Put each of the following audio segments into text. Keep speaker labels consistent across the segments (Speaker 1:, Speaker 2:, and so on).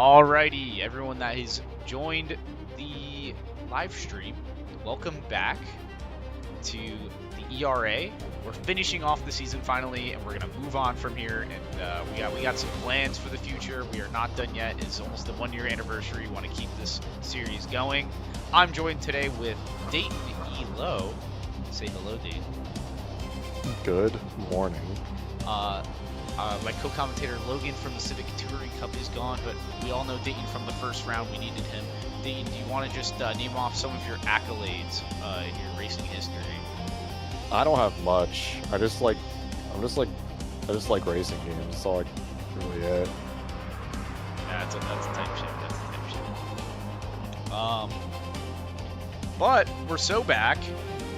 Speaker 1: Alrighty, everyone that has joined the live stream, welcome back to the ERA. We're finishing off the season finally, and we're gonna move on from here. And we got some plans for the future. We are not done yet. It's almost the 1 year anniversary. We want to keep this series going. I'm joined today with Dayton E. Lowe. Say hello, Dayton.
Speaker 2: Good morning.
Speaker 1: My co-commentator Logan from the Civic Touring Cup is gone, but we all know Dayton from the first round. We needed him. Dayton, do you want to just name off some of your accolades in your racing history?
Speaker 2: I don't have much. I just like racing games. That's all really it.
Speaker 1: That's a type shit. That's a type shit. But we're so back.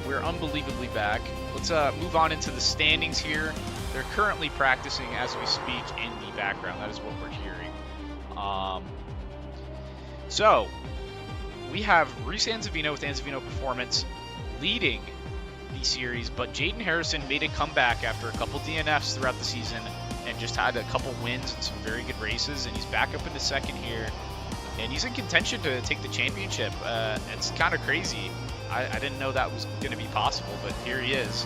Speaker 1: We're unbelievably back. Let's move on into the standings here. They're currently practicing as we speak in the background. That is what we're hearing. So we have Reese Anzavino with Anzavino Performance leading the series, but Jaden Harrison made a comeback after a couple DNFs throughout the season and just had a couple wins and some very good races, and he's back up in the second here, and he's in contention to take the championship. It's kind of crazy. I didn't know that was going to be possible, but here he is.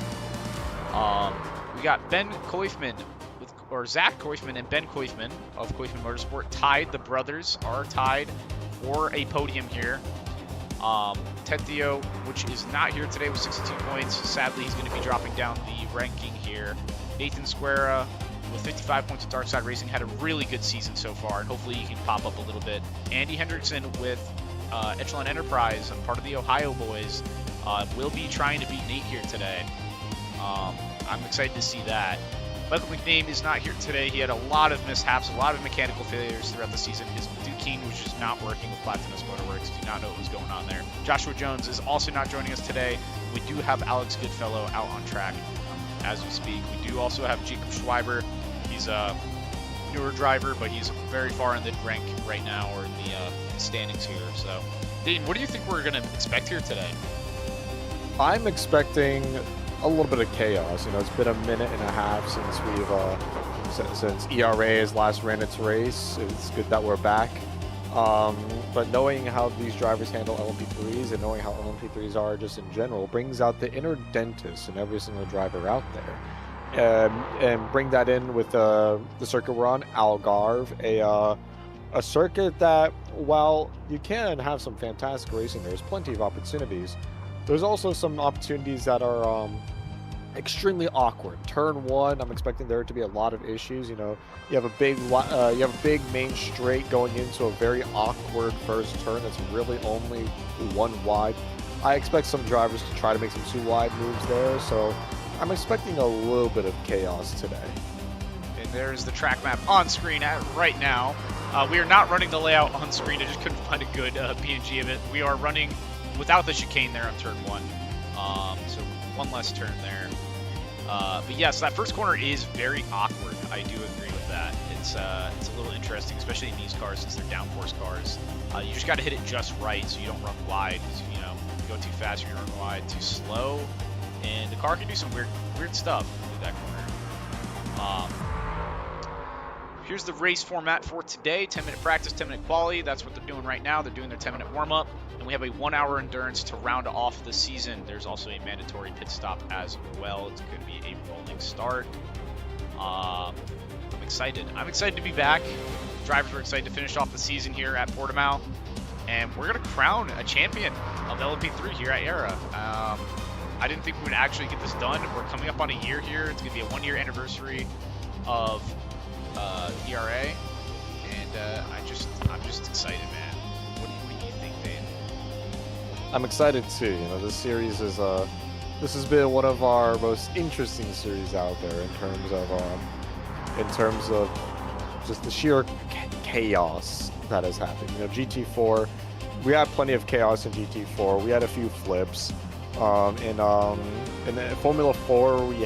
Speaker 1: We got Ben Koifman, Zach Koifman and Ben Koifman of Koifman Motorsport tied. The brothers are tied for a podium here. Ted Theo, which is not here today, with 62 points. Sadly, he's going to be dropping down the ranking here. Nathan Squera with 55 points at Darkside Racing had a really good season so far, and hopefully he can pop up a little bit. Andy Hendrickson with Echelon Enterprise, part of the Ohio boys, will be trying to beat Nate here today. I'm excited to see that. Michael McName is not here today. He had a lot of mishaps, a lot of mechanical failures throughout the season. His Duquesne was just not working with Platinus Motorworks. Do not know what was going on there. Joshua Jones is also not joining us today. We do have Alex Goodfellow out on track as we speak. We do also have Jacob Schreiber. He's a newer driver, but he's very far in the rank right now, or in the standings here. So, Dayton, what do you think we're going to expect here today?
Speaker 2: I'm expecting a little bit of chaos. You know, it's been a minute and a half since ERA has last ran its race. It's good that we're back. But knowing how these drivers handle LMP3s and knowing how LMP3s are just in general brings out the inner dentist in every single driver out there. And bring that in with the circuit we're on, Algarve, a circuit that, while you can have some fantastic racing, there's plenty of opportunities. There's also some opportunities that are extremely awkward. Turn 1, I'm expecting there to be a lot of issues. You know, you have a big main straight going into a very awkward first turn that's really only one wide. I expect some drivers to try to make some 2 wide moves there, so I'm expecting a little bit of chaos today.
Speaker 1: And there's the track map on screen right now. We are not running the layout on screen. I just couldn't find a good PNG of it. We are running without the chicane there on turn 1. So one less turn there. But yes, that first corner is very awkward. I do agree with that. It's a little interesting, especially in these cars, since they're downforce cars. You just got to hit it just right so you don't run wide. You know, you go too fast or you run wide, too slow, and the car can do some weird stuff with that corner. Here's the race format for today. 10-minute practice, 10-minute quali. That's what they're doing right now. They're doing their 10-minute warm-up. And we have a 1-hour endurance to round off the season. There's also a mandatory pit stop as well. It's going to be a rolling start. I'm excited. I'm excited to be back. Drivers are excited to finish off the season here at Portimao. And we're going to crown a champion of LMP3 here at ERA. I didn't think we would actually get this done. We're coming up on a year here. It's going to be a 1-year anniversary of ERA, and I'm just excited, man. What do you think, Dave?
Speaker 2: I'm excited too. You know, this series is this has been one of our most interesting series out there in terms of just the sheer chaos that has happened. You know, GT4, we had plenty of chaos in GT4. We had a few flips. In Formula 4, we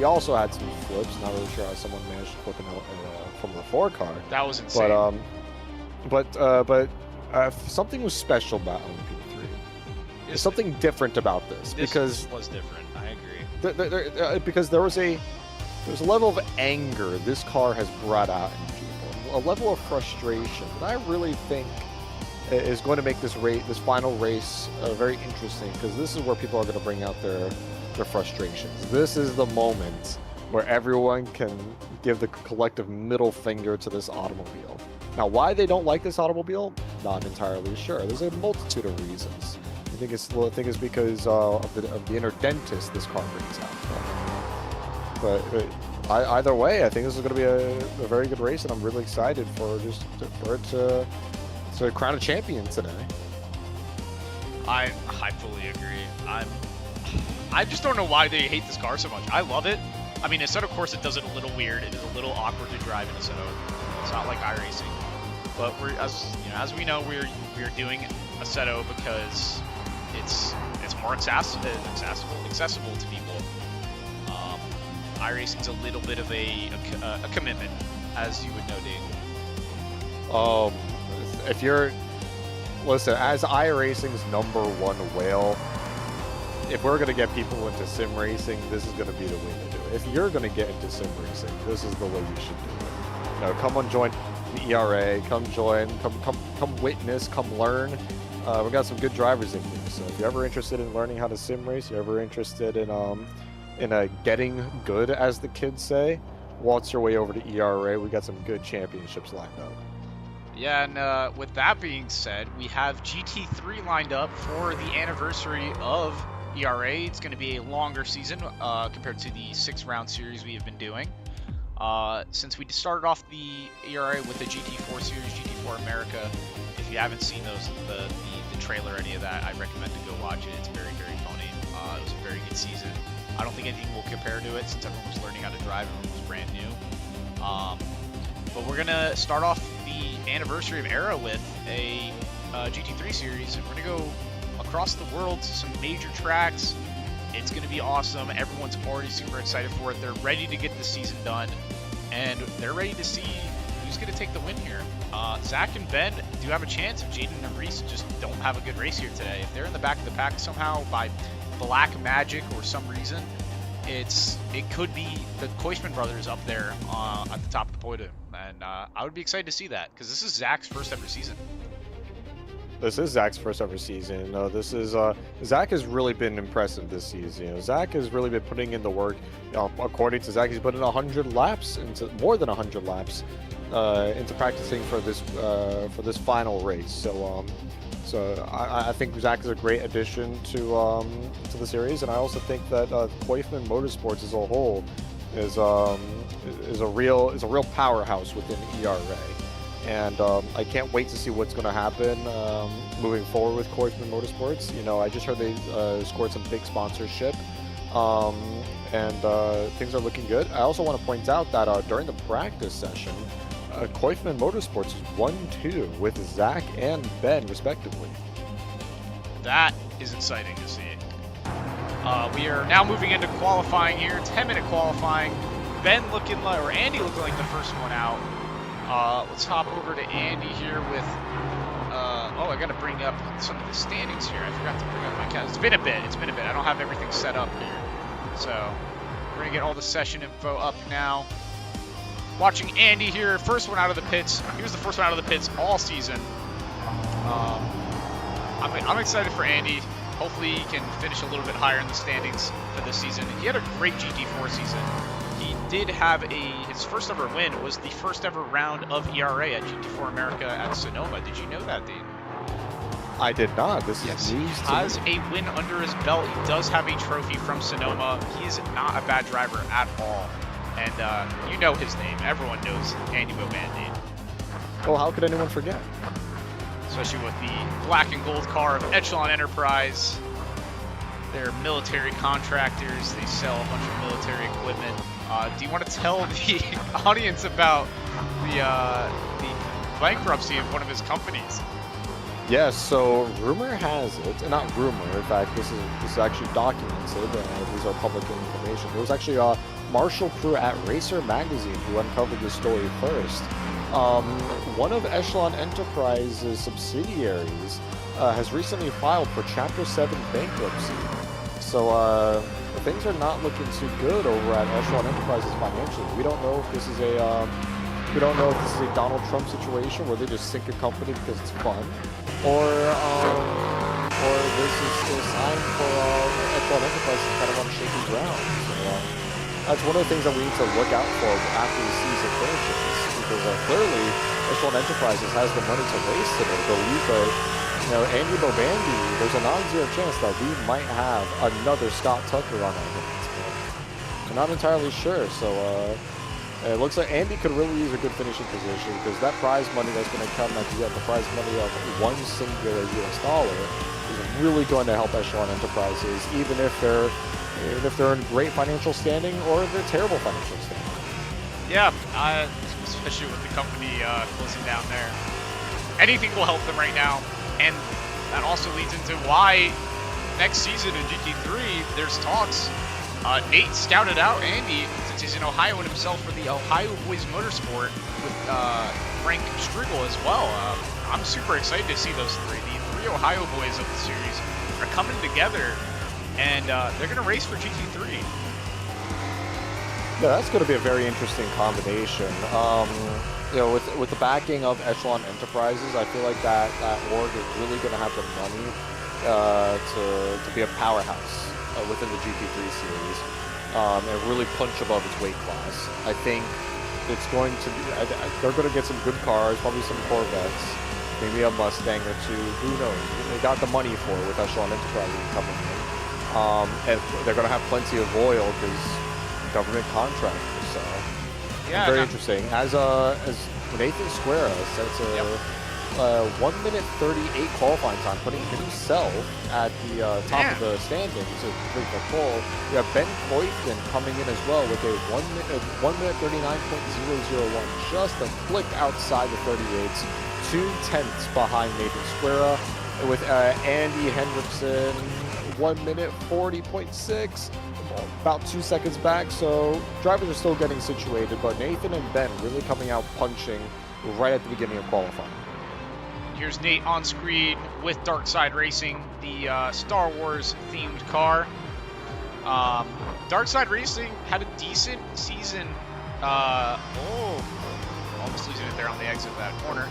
Speaker 2: also had some flips. Not really sure how someone managed to flip in a Formula 4 car.
Speaker 1: That was insane.
Speaker 2: But something was special about LMP3. There's something different about this because
Speaker 1: was different. I agree.
Speaker 2: Because there was a level of anger this car has brought out in people. a level of frustration that I really think is going to make this final race very interesting, because this is where people are going to bring out their frustrations. This is the moment where everyone can give the collective middle finger to this automobile. Now, why they don't like this automobile, not entirely sure. There's a multitude of reasons. I think it's because of the inner dentist this car brings out. But either way, I think this is going to be a very good race, and I'm really excited for it to crown a champion today.
Speaker 1: I fully agree. I just don't know why they hate this car so much. I love it. I mean, Assetto, of course, it does it a little weird. It is a little awkward to drive in Assetto. It's not like iRacing. But as we know, we're doing Assetto because it's more accessible to people. iRacing's a little bit of a commitment, as you would know, Dave.
Speaker 2: If you're listen, as iRacing's #1 whale, if we're gonna get people into sim racing, this is gonna be the way to do it. If you're gonna get into sim racing, this is the way you should do it. You know, come on, join the ERA. Come join. Come witness. Come learn. We got some good drivers in here. So if you're ever interested in learning how to sim race, you're ever interested in getting good, as the kids say, waltz your way over to ERA. We got some good championships lined up.
Speaker 1: Yeah, and with that being said, we have GT3 lined up for the anniversary of ERA. It's going to be a longer season compared to the 6-round series we have been doing. Since we started off the ERA with the GT4 series, GT4 America, if you haven't seen the trailer or any of that, I recommend to go watch it. It's very, very funny. It was a very good season. I don't think anything will compare to it since everyone was learning how to drive. Everyone was brand new. But we're going to start off the anniversary of ERA with a GT3 series, and we're going to go across the world to some major tracks. It's going to be awesome. Everyone's already super excited for it. They're ready to get the season done, and they're ready to see who's going to take the win here. Zach and Ben do have a chance if Jaden and Reese just don't have a good race here today. If they're in the back of the pack somehow by black magic or some reason, it could be the Koishman brothers up there at the top of the podium, and I would be excited to see that, because this is Zach's first ever season.
Speaker 2: This is Zach's first ever season. Zach has really been impressive this season. You know, Zach has really been putting in the work. According to Zach, he's put in 100 laps, more than 100 laps, into practicing for this final race. So I think Zach is a great addition to the series, and I also think that Koifman Motorsports as a whole is a real powerhouse within ERA. And I can't wait to see what's going to happen moving forward with Koifman Motorsports. You know, I just heard they scored some big sponsorship, and things are looking good. I also want to point out that during the practice session, Koifman Motorsports is 1-2 with Zach and Ben, respectively.
Speaker 1: That is exciting to see. We are now moving into qualifying here, 10-minute qualifying. Andy looking like the first one out. Let's hop over to Andy here with, I gotta bring up some of the standings here. I forgot to bring up my count. It's been a bit. I don't have everything set up here. So, we're gonna get all the session info up now. Watching Andy here, first one out of the pits. He was the first one out of the pits all season. I'm excited for Andy. Hopefully he can finish a little bit higher in the standings for this season. He had a great GT4 season. He did have his first ever win was the first ever round of ERA at GT4 America at Sonoma. Did you know that, Dean?
Speaker 2: I did not. This is news to me.
Speaker 1: He has a win under his belt. He does have a trophy from Sonoma. He is not a bad driver at all. And you know his name. Everyone knows Andy Bobandine.
Speaker 2: Well, how could anyone forget?
Speaker 1: Especially with the black and gold car of Echelon Enterprise. They're military contractors. They sell a bunch of military equipment. Do you want to tell the audience about the bankruptcy of one of his companies?
Speaker 2: Yes, so rumor has it, and not rumor, in fact, this is actually documented, these are public information. It was actually Marshall Crew at Racer Magazine who uncovered the story first. One of Echelon Enterprise's subsidiaries has recently filed for Chapter 7 bankruptcy. So things are not looking too good over at Echelon Enterprises financially. We don't know if this is We don't know if this is a Donald Trump situation where they just sink a company because it's fun, or this is a sign for F1 Enterprises kind of on shaky ground. So, that's one of the things that we need to look out for after the season finishes, because clearly F1 Enterprises has the money to race today, but Andy Bobandi, there's a non-zero chance that we might have another Scott Tucker on our hands. I'm not entirely sure, so it looks like Andy could really use a good finishing position, because that prize money that's going to come at the end, the prize money of one singular US dollar, is really going to help Echelon Enterprises, even if they're in great financial standing or if they're terrible financial standing.
Speaker 1: Yeah, especially with the company closing down there. Anything will help them right now, and that also leads into why next season in GT3 there's talks. Nate scouted out Andy, since he's in Ohio and himself, for the Ohio Boys Motorsport with Frank Striegel as well. I'm super excited to see those three. The three Ohio boys of the series are coming together, and they're going to race for GT3.
Speaker 2: Yeah, that's going to be a very interesting combination. With the backing of Echelon Enterprises, I feel like that org is really going to have the money to be a powerhouse within the GT3 series and really punch above its weight class. I think it's going to be, they're going to get some good cars, probably some Corvettes, maybe a Mustang or two, who knows. They got the money for it with Echelon Enterprises coming in. And they're going to have plenty of oil because government contractors, so
Speaker 1: yeah,
Speaker 2: very interesting. As Nathan Square sets a 1 minute 38 qualifying time, putting himself at the top of the standings to complete the pole. We have Ben Coyton coming in as well with a 1 minute 39.001, just a flick outside the 38s, 2/10 behind Nathan Square, with Andy Hendrickson 1 minute 40.6. About 2 seconds back, so drivers are still getting situated, but Nathan and Ben really coming out punching right at the beginning of qualifying.
Speaker 1: Here's Nate on screen with Dark Side Racing, the Star Wars themed car. Dark Side Racing had a decent season. Almost losing it there on the exit of that corner.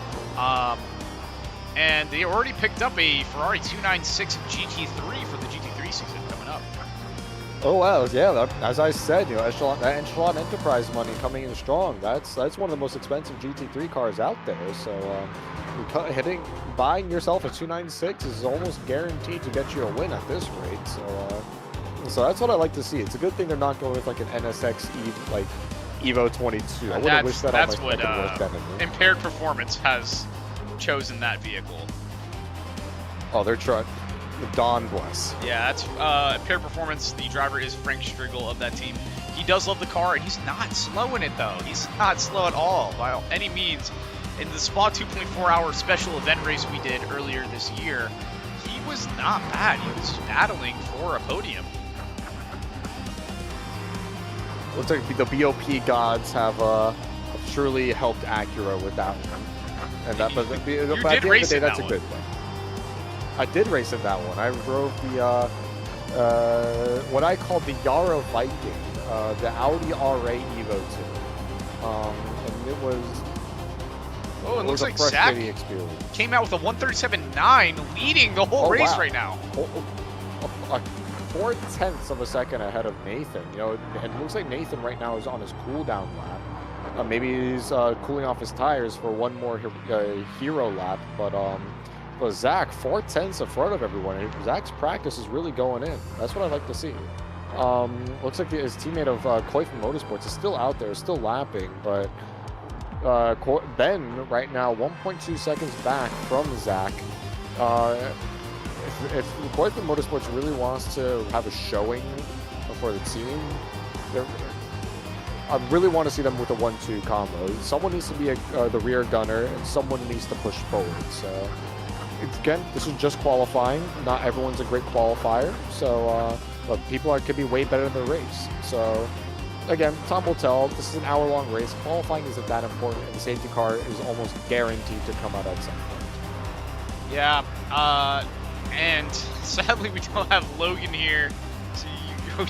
Speaker 1: And they already picked up a Ferrari 296 GT3 for the GT3 season coming up.
Speaker 2: Oh wow, yeah. As I said, Echelon Enterprise money coming in strong. That's one of the most expensive GT3 cars out there. So buying yourself a 296 is almost guaranteed to get you a win at this rate. So that's what I like to see. It's a good thing they're not going with like an NSX Evo 22. I would have wished that
Speaker 1: that's
Speaker 2: on my
Speaker 1: what
Speaker 2: worst enemy.
Speaker 1: Impaired Performance has chosen that vehicle.
Speaker 2: Oh, they're trying. Don bless.
Speaker 1: Yeah, that's Impaired Performance. The driver is Frank Striegel of that team. He does love the car, and he's not slow in it, though. He's not slow at all, by any means. In the Spa 2.4 hour special event race we did earlier this year, he was not bad. He was battling for a podium.
Speaker 2: Looks like the BOP gods have surely helped Acura with that one. And that, but at the end of the day, that's a good thing. I did race in that one. I drove the what I called the Yara Viking, the Audi RA Evo 2, and it was.
Speaker 1: Oh, it looks like Zach came out with a 137.9, leading the whole race right now.
Speaker 2: 4/10 of a second ahead of Nathan. And it looks like Nathan right now is on his cooldown lap. Maybe he's cooling off his tires for one more hero lap, but Zach 4/10 in front of everyone. Zach's practice is really going in. That's what I like to see. Looks like his teammate of Koifen Motorsports is still out there, still lapping, but Ben right now 1.2 seconds back from Zach. If Koifen Motorsports really wants to have a showing for the team, I really want to see them with a 1-2 combo. Someone needs to be the rear gunner, and someone needs to push forward. So, again, this is just qualifying. Not everyone's a great qualifier. So, but people could be way better in the race. So, again, time will tell. This is an hour-long race. Qualifying isn't that important, and the safety car is almost guaranteed to come out at some point.
Speaker 1: Yeah, and sadly we don't have Logan here. So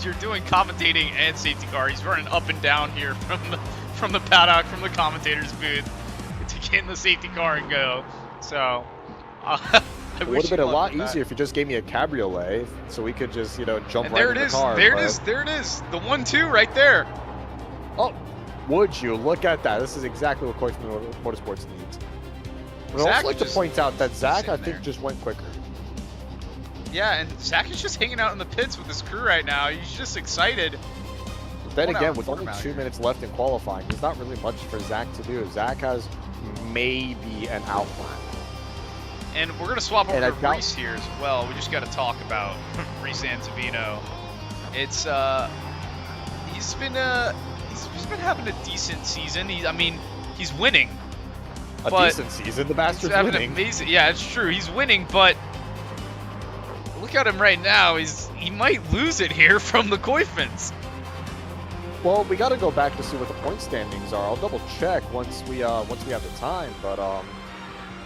Speaker 1: you're doing commentating and safety car. He's running up and down here from from the paddock, from the commentator's booth, to get in the safety car and go. So,
Speaker 2: it would have been a lot easier if you just gave me a cabriolet, so we could just, you know, jump right in the car.
Speaker 1: There it is. There it is. The 1-2 right there.
Speaker 2: Oh, would you look at that? This is exactly what Koifman Motorsports needs. But I'd also like to point out that Zach, I think, just went quicker.
Speaker 1: Yeah, and Zach is just hanging out in the pits with his crew right now. He's just excited.
Speaker 2: But then again, with only 2 minutes left in qualifying, there's not really much for Zach to do. Zach has maybe an outline.
Speaker 1: And we're going to swap over to Reese here as well. We just got to talk about Reese Antavino. It's he's been having a decent season. He's winning.
Speaker 2: A decent season. The bastard's winning.
Speaker 1: Amazing. Yeah, it's true. He's winning, but look at him right now. He might lose it here from the Koifmans.
Speaker 2: Well, we got to go back to see what the point standings are. I'll double check once we have the time. But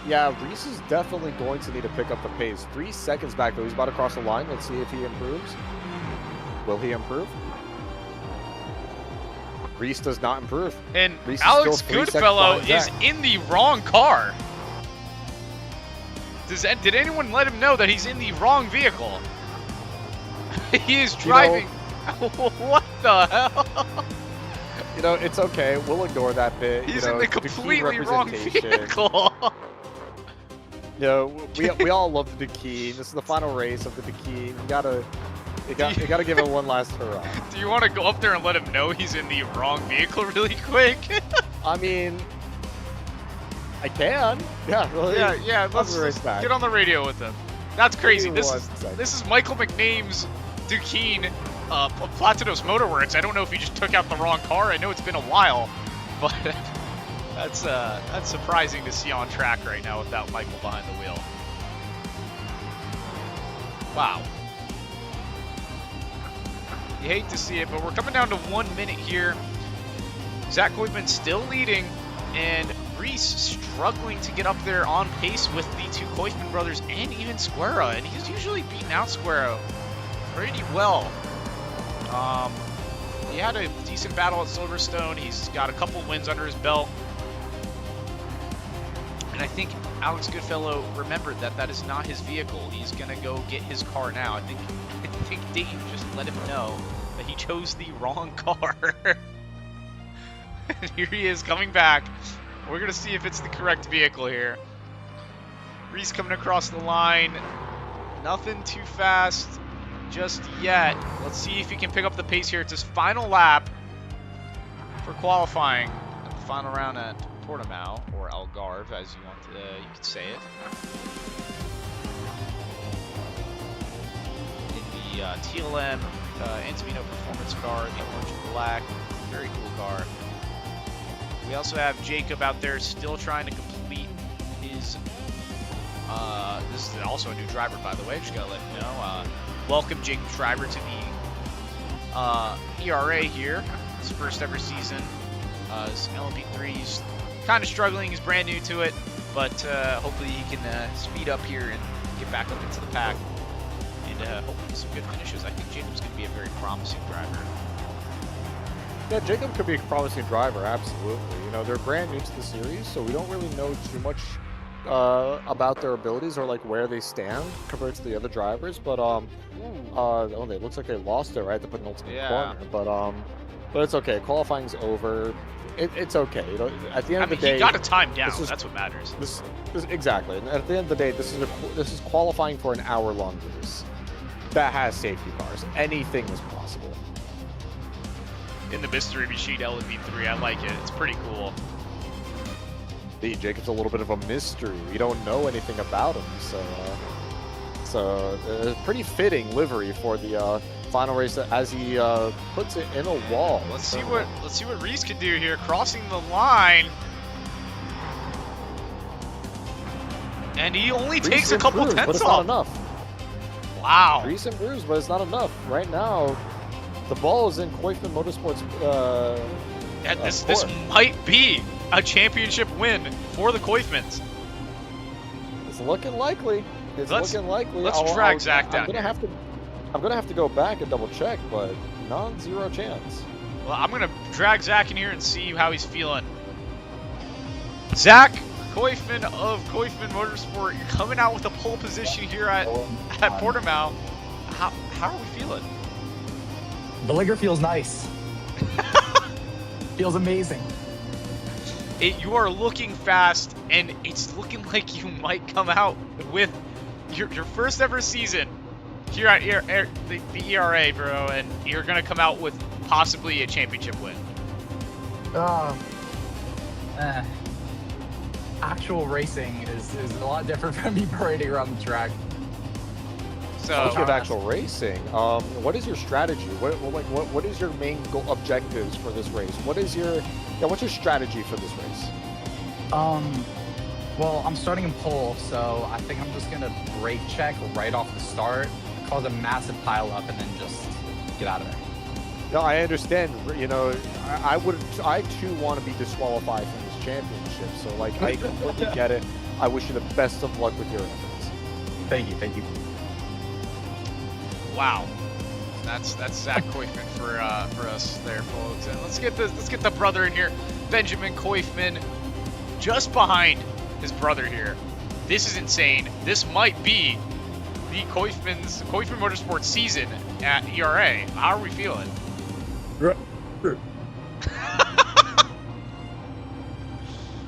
Speaker 2: yeah, Reese is definitely going to need to pick up the pace. 3 seconds back though. He's about to cross the line. Let's see if he improves. Will he improve? Reese does not improve.
Speaker 1: And Reese Alex Goodfellow is in the wrong car. Did anyone let him know that he's in the wrong vehicle? He is driving. What the hell?
Speaker 2: You know, it's okay. We'll ignore that bit.
Speaker 1: He's in the completely wrong vehicle.
Speaker 2: You know, we all love the Dakeen. This is the final race of the Dakeen. You gotta give it one last hurrah.
Speaker 1: Do you want to go up there and let him know he's in the wrong vehicle really quick?
Speaker 2: I mean, I can. Yeah, well,
Speaker 1: yeah. Let's get on the radio with him. That's crazy. This is Michael McName's Dakeen of Platinos Motorworks. I don't know if he just took out the wrong car. I know it's been a while, but that's surprising to see on track right now without Michael behind the wheel. Wow. You hate to see it, but we're coming down to 1 minute here. Zach Koifman still leading, and Reese struggling to get up there on pace with the two Koifman brothers and even Squera, and he's usually beaten out Squera pretty well. He had a decent battle at Silverstone. He's got a couple wins under his belt. And I think Alex Goodfellow remembered that that is not his vehicle. He's going to go get his car now. I think Dave just let him know that he chose the wrong car. And here he is coming back. We're going to see if it's the correct vehicle here. Reese coming across the line. Nothing too fast just yet. Let's see if he can pick up the pace here. It's his final lap for qualifying at the final round at Portimao, or Algarve, as you want to, you could say it. In the TLM Antavino performance car, the orange and black, very cool car. We also have Jacob out there still trying to complete his. This is also a new driver, by the way. Just gotta let you know. Welcome Jacob Schreiber to the ERA here. His first ever season. His LMP3, he's kind of struggling. He's brand new to it, but hopefully he can speed up here and get back up into the pack and hopefully some good finishes. I think Jacob's going to be a very promising driver.
Speaker 2: Yeah, Jacob could be a promising driver, absolutely. You know, they're brand new to the series, so we don't really know too much about their abilities or like where they stand compared to the other drivers. But oh, it looks like they lost it right at the penultimate corner. But it's okay. Qualifying's over. It's okay. You know, at the end of the day,
Speaker 1: he got a time down. That's what matters.
Speaker 2: Exactly. And at the end of the day, this is qualifying for an hour-long race that has safety cars. Anything is possible.
Speaker 1: In the mystery machine LMP3, I like it. It's pretty cool.
Speaker 2: Jacob's a little bit of a mystery. We don't know anything about him, so a pretty fitting livery for the final race as he puts it in a wall.
Speaker 1: Let's see what Reese can do here, crossing the line, and he only takes a couple tenths off.
Speaker 2: But it's not enough.
Speaker 1: Wow.
Speaker 2: Reese improves, but it's not enough. Right now, the ball is in Koifman Motorsports.
Speaker 1: This might be a championship win for the Koifmans.
Speaker 2: It's looking likely. Let's
Speaker 1: drag Zach down.
Speaker 2: I'm gonna have to go back and double check, but non-zero chance.
Speaker 1: Well, I'm going to drag Zach in here and see how he's feeling. Zach Koifman of Koifman Motorsport, you're coming out with a pole position here at Portimao. How are we feeling?
Speaker 3: The ligger feels nice. Feels amazing.
Speaker 1: You are looking fast, and it's looking like you might come out with your first ever season here at the ERA, bro, and you're going to come out with possibly a championship win.
Speaker 3: Actual racing is a lot different from me parading around the track.
Speaker 1: So,
Speaker 2: Speaking of actual racing, what is your strategy? What is your main objectives for this race? What's your strategy for this race?
Speaker 3: Well, I'm starting in pole, so I think I'm just gonna brake check right off the start, cause a massive pile up, and then just get out of there.
Speaker 2: No, I understand. You know, I too want to be disqualified from this championship. So, like, I completely get it. I wish you the best of luck with your efforts.
Speaker 3: Thank you.
Speaker 1: wow, that's Zach Koifman for us there, folks. And let's get the brother in here, Benjamin Koifman, just behind his brother here. This is insane. This might be the Koifman Motorsports season at ERA. How are we feeling?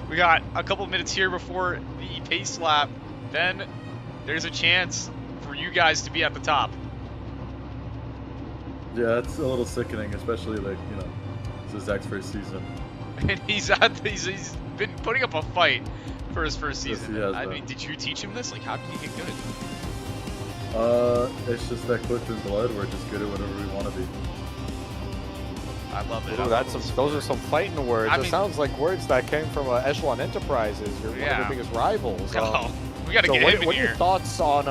Speaker 1: We got a couple minutes here before the pace lap. Then there's a chance for you guys to be at the top.
Speaker 4: Yeah, it's a little sickening, especially like, you know, this is Zach's first season.
Speaker 1: And he's been putting up a fight for his first season.
Speaker 4: Yes,
Speaker 1: I mean, did you teach him this? Like, how did he get good?
Speaker 4: It's just that Koifman blood. We're just good at whatever we want to be.
Speaker 1: I love it.
Speaker 2: Ooh, those are some fighting words.
Speaker 1: I
Speaker 2: It
Speaker 1: mean-
Speaker 2: sounds like words that came from Echelon Enterprises. You're one of
Speaker 1: Yeah.
Speaker 2: their biggest rivals.
Speaker 1: Oh, we got to
Speaker 2: So
Speaker 1: get
Speaker 2: what,
Speaker 1: him in
Speaker 2: what are
Speaker 1: here.
Speaker 2: your thoughts on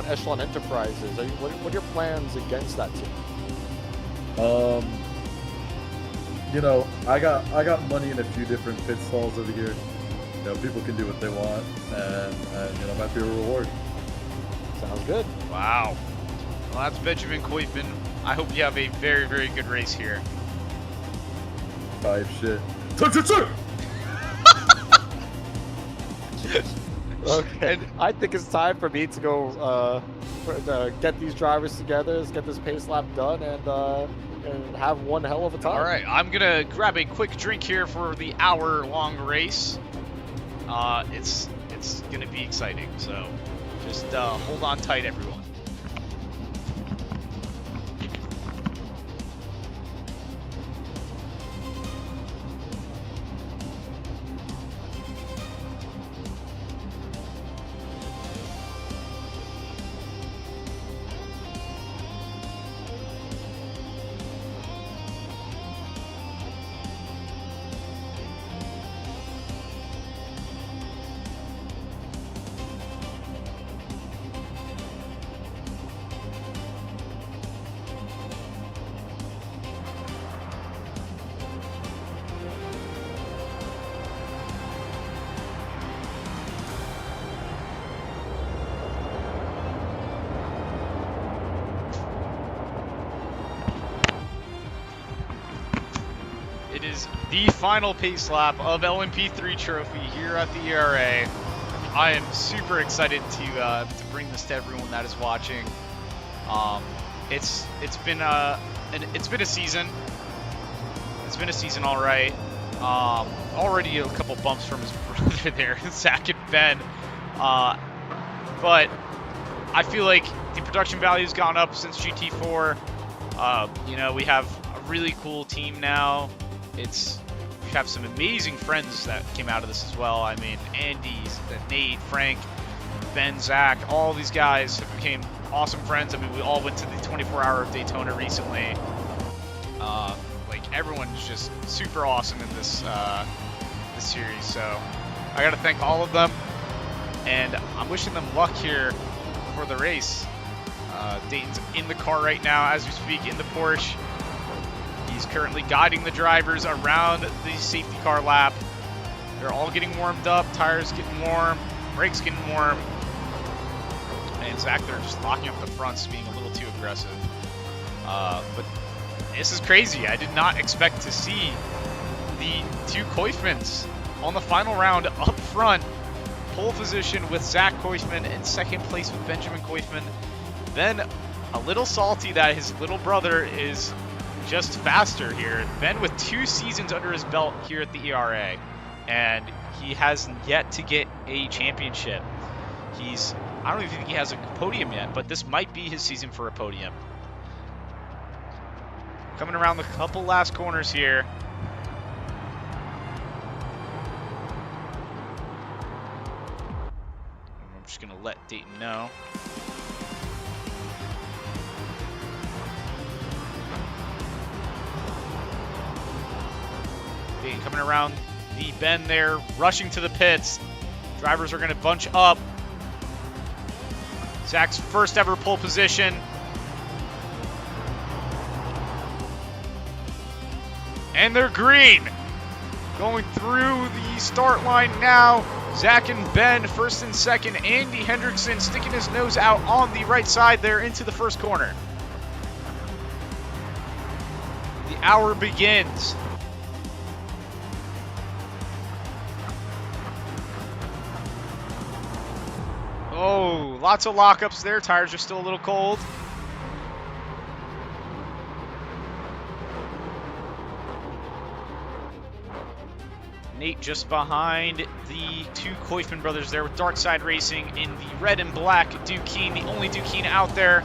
Speaker 2: Echelon Enterprises? What are your plans against that team?
Speaker 4: You know, I got money in a few different pit stalls over here. You know, people can do what they want, and you know, might be a reward.
Speaker 2: Sounds good.
Speaker 1: Wow. Well, that's Benjamin Koifman. I hope you have a very, very good race here.
Speaker 4: Type shit.
Speaker 2: Okay. I think it's time for me to go get these drivers together, let's get this pace lap done, and have one hell of a time.
Speaker 1: All right, I'm going to grab a quick drink here for the hour-long race. It's going to be exciting, so just hold on tight, everyone. It is the final pace lap of LMP3 Trophy here at the ERA. I am super excited to bring this to everyone that is watching. It's been a season. It's been a season, all right. Already a couple bumps from his brother there, Zach and Ben. But I feel like the production value's gone up since GT4. You know, we have a really cool team now. We have some amazing friends that came out of this as well. I mean, Andy, Nate, Frank, Ben, Zach, all these guys have became awesome friends. I mean, we all went to the 24-hour of Daytona recently. Like, everyone's just super awesome in this series. So I got to thank all of them, and I'm wishing them luck here for the race. Dayton's in the car right now as we speak, in the Porsche. He's currently guiding the drivers around the safety car lap. They're all getting warmed up, tires getting warm, brakes getting warm. And Zach, they're just locking up the fronts, being a little too aggressive. But This is crazy. I did not expect to see the two Koifmans on the final round up front. Pole position with Zach Koifman in second place with Benjamin Koifman. Ben a little salty that his little brother is just faster here. Ben with 2 seasons under his belt here at the ERA, and he has yet to get a championship. I don't even think he has a podium yet, but this might be his season for a podium. Coming around the couple last corners here. I'm just going to let Dayton know. Dayton coming around the bend there, rushing to the pits. Drivers are going to bunch up. Zach's first ever pole position. And they're green. Going through the start line now. Zach and Ben first and second. Andy Hendrickson sticking his nose out on the right side there into the first corner. The hour begins. Oh, lots of lockups there. Tires are still a little cold. Nate just behind the two Koifman brothers there with Dark Side Racing in the red and black Duquesne, the only Duquesne out there.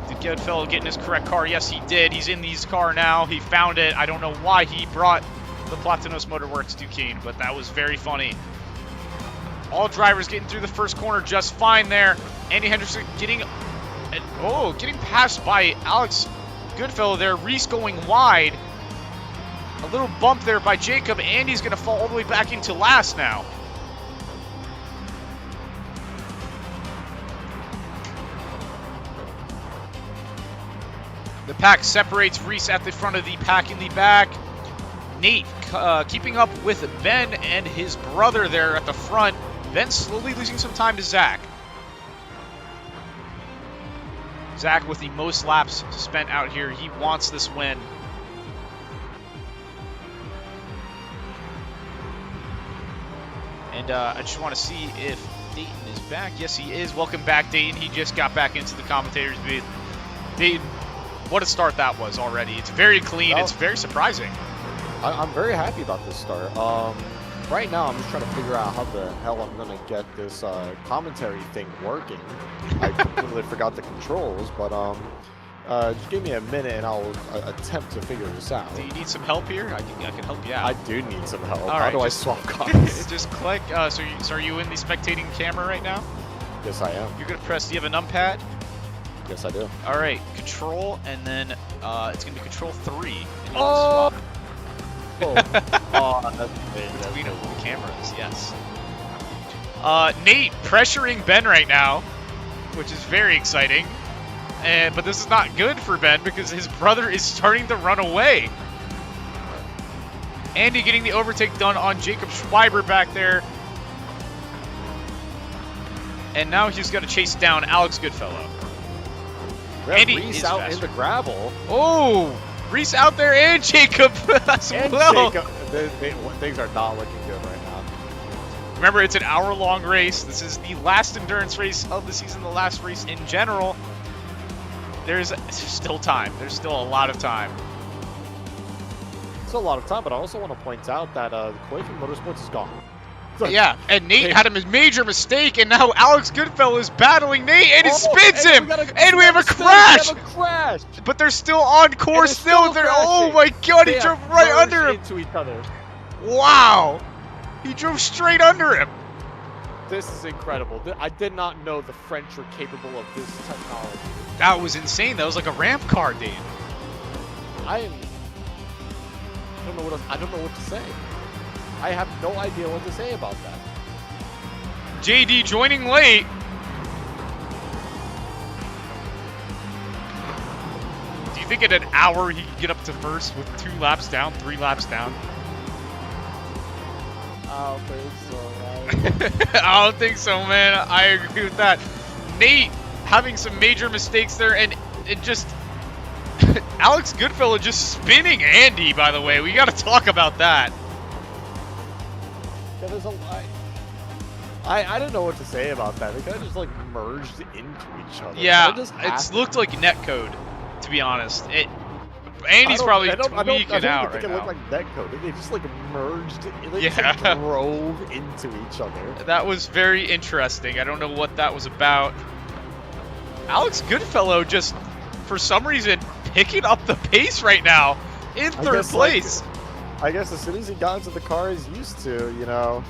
Speaker 1: Did Goodfellow get in his correct car? Yes, he did. He's in his car now. He found it. I don't know why he brought the Platanos Motorworks Duquesne, but that was very funny. All drivers getting through the first corner just fine there. Andy Hendrickson getting passed by Alex Goodfellow there. Reese going wide. A little bump there by Jacob. Andy's going to fall all the way back into last now. The pack separates. Reese at the front of the pack in the back. Nate keeping up with Ben and his brother there at the front. Ben slowly losing some time to Zach. Zach with the most laps spent out here. He wants this win. And I just want to see if Dayton is back. Yes, he is. Welcome back, Dayton. He just got back into the commentator's booth. Dayton, what a start that was already. It's very clean. It's very surprising.
Speaker 2: I'm very happy about this start. Right now, I'm just trying to figure out how the hell I'm going to get this commentary thing working. I completely forgot the controls, but just give me a minute and I'll attempt to figure this out.
Speaker 1: Do you need some help here? I can help you out.
Speaker 2: I do need some help.
Speaker 1: All
Speaker 2: how
Speaker 1: right,
Speaker 2: do I swap cars?
Speaker 1: Just click. So are you in the spectating camera right now?
Speaker 2: Yes, I am.
Speaker 1: You're going to press, do you have a numpad?
Speaker 2: Yes, I do.
Speaker 1: All right, control, and then it's going to be control 3. And
Speaker 2: Oh!
Speaker 1: swap
Speaker 2: That's
Speaker 1: between the cameras, yes. Nate pressuring Ben right now, which is very exciting. But this is not good for Ben because his brother is starting to run away. Andy getting the overtake done on Jacob Schweiber back there. And now he's going to chase down Alex Goodfellow. Andy
Speaker 2: Reese
Speaker 1: is
Speaker 2: out
Speaker 1: faster.
Speaker 2: in the gravel.
Speaker 1: Oh, Reese out there and Jacob as
Speaker 2: And
Speaker 1: well.
Speaker 2: Jacob, things are not looking good right now.
Speaker 1: Remember, it's an hour-long race. This is the last endurance race of the season, the last race in general. There's still time. There's still a lot of time.
Speaker 2: It's a lot of time, but I also want to point out that the Koifman Motorsports is gone.
Speaker 1: Yeah, and Nate had a major mistake, and now Alex Goodfellow is battling Nate, and it spins him! And we have a crash!
Speaker 2: We have a crash!
Speaker 1: But they're still on course, still. They're, oh my god, he drove right under him!
Speaker 2: Into each other.
Speaker 1: Wow! He drove straight under him!
Speaker 2: This is incredible. I did not know the French were capable of this technology.
Speaker 1: That was insane. That was like a ramp car, Dave.
Speaker 2: I don't know what to say. I have no idea what to say about that.
Speaker 1: JD joining late. Do you think in an hour he could get up to first with 2 laps down, 3 laps down?
Speaker 2: I don't think so, right?
Speaker 1: I don't think so, man. I agree with that. Nate having some major mistakes there, and it just Alex Goodfellow just spinning Andy, by the way. We got to talk about that.
Speaker 2: Yeah, there's a I don't know what to say about that. They kind of just like merged into each other.
Speaker 1: Yeah,
Speaker 2: Just
Speaker 1: it's looked like netcode, to be honest. Andy's probably tweaking out right
Speaker 2: now. It looked like netcode. They just like merged. They just like drove into each other.
Speaker 1: That was very interesting. I don't know what that was about. Alex Goodfellow just, for some reason, picking up the pace right now in third place.
Speaker 2: I guess as soon as he got into the car he's used to, you know,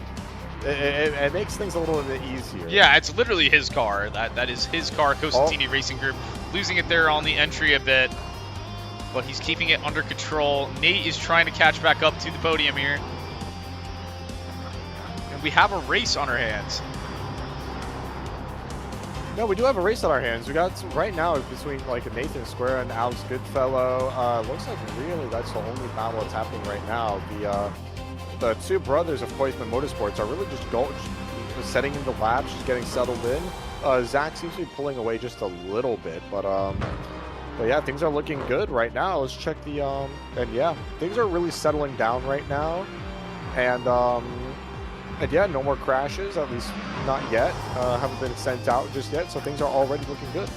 Speaker 2: it makes things a little bit easier.
Speaker 1: Yeah, it's literally his car. That is his car, Cosentini Racing Group. Losing it there on the entry a bit, but he's keeping it under control. Nate is trying to catch back up to the podium here. And we have a race on our hands.
Speaker 2: No, we do have a race on our hands. We got right now between like Nathan Square and Alex Goodfellow. Looks like really that's the only battle that's happening right now. The two brothers of Koisman Motorsports are really just setting into laps, just getting settled in. Zach seems to be pulling away just a little bit, but yeah, things are looking good right now. Let's check the and yeah, things are really settling down right now, and yeah, no more crashes, at least not yet. Haven't been sent out just yet, so things are already looking good.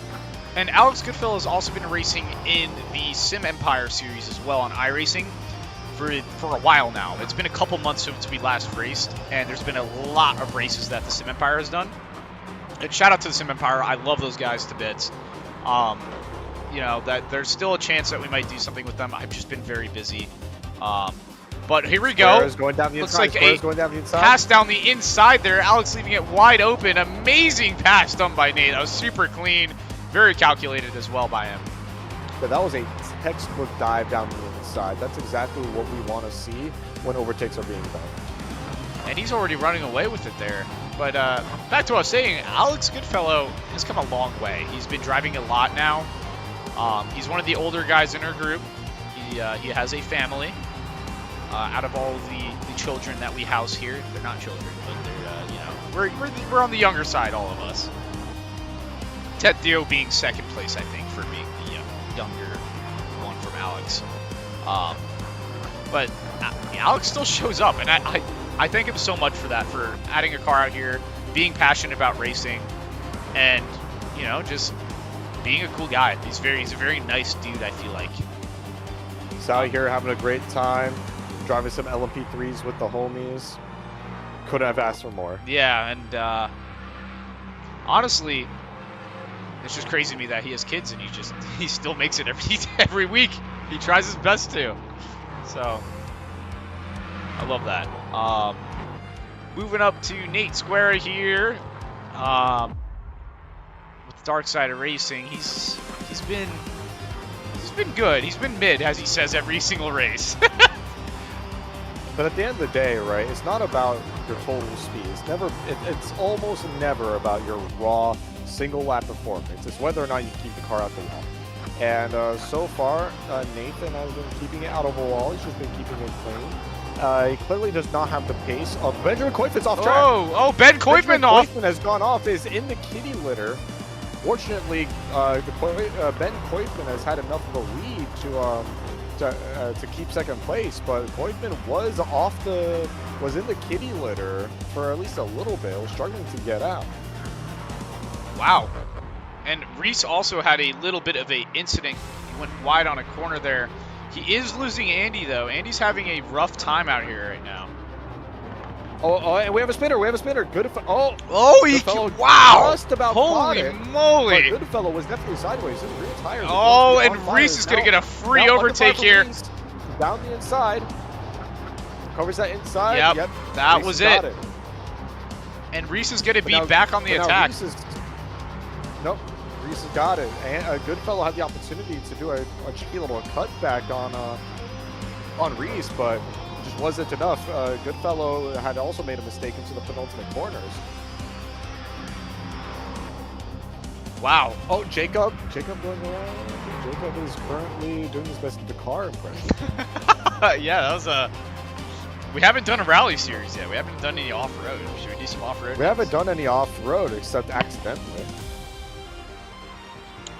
Speaker 1: And Alex Goodfellow has also been racing in the Sim Empire series as well on iRacing for a while now. It's been a couple months since we last raced, and there's been a lot of races that the Sim Empire has done. And shout out to the Sim Empire. I love those guys to bits. You know, that there's still a chance that we might do something with them. I've just been very busy. But here we go.
Speaker 2: Going down the
Speaker 1: Looks
Speaker 2: inside.
Speaker 1: like
Speaker 2: going down the inside.
Speaker 1: Pass down the inside there. Alex leaving it wide open. Amazing pass done by Nate. That was super clean. Very calculated as well by him.
Speaker 2: Yeah, that was a textbook dive down the inside. That's exactly what we want to see when overtakes are being done.
Speaker 1: And he's already running away with it there. But back to what I was saying, Alex Goodfellow has come a long way. He's been driving a lot now. He's one of the older guys in our group. He has a family. Out of all the children that we house here, they're not children, but they're, you know, we're on the younger side, all of us. Ted Theo being second place, I think, for being the younger one from Alex. But Alex still shows up, and I thank him so much for that, for adding a car out here, being passionate about racing, and, you know, just being a cool guy. He's a very nice dude, I feel like.
Speaker 2: He's out here having a great time. Driving some LMP3s with the homies. Couldn't have asked for more.
Speaker 1: Yeah, and honestly, it's just crazy to me that he has kids and he still makes it every week. He tries his best to. So I love that. Moving up to Nate Square here. With Dark Side of Racing. He's been good. He's been mid, as he says every single race.
Speaker 2: But at the end of the day, right, it's not about your total speed. It's almost never about your raw single lap performance. It's whether or not you keep the car out the wall. And so far, Nathan has been keeping it out of the wall. He's just been keeping it clean. He clearly does not have the pace of Benjamin Koifman's off track.
Speaker 1: Oh, Ben Koifman off.
Speaker 2: Koifman has gone off. Is in the kitty litter. Fortunately, Ben Koifman has had enough of a lead to keep second place, but Koifman was in the kitty litter for at least a little bit. Was struggling to get out.
Speaker 1: Wow. And Reese also had a little bit of a incident. He went wide on a corner there. He is losing Andy though. Andy's having a rough time out here right now.
Speaker 2: Oh, and we have a spinner. Good. Wow! Just about
Speaker 1: holy moly!
Speaker 2: But Goodfellow was definitely sideways. His rear tires.
Speaker 1: Oh, and Reese is gonna get a free overtake here.
Speaker 2: Down the inside. Covers that inside.
Speaker 1: Yep. That was it. And Reese is gonna be back on the attack.
Speaker 2: Nope. Reese has got it. And Goodfellow had the opportunity to do a cheeky little cutback on Reese, but just wasn't enough. Goodfellow had also made a mistake into the penultimate corners.
Speaker 1: Wow.
Speaker 2: Oh, Jacob going around. Jacob is currently doing his best Dakar impression.
Speaker 1: Yeah, that was we haven't done a rally series yet. We haven't done any off-road. Should we do some off-road?
Speaker 2: We haven't done any off-road except accidentally.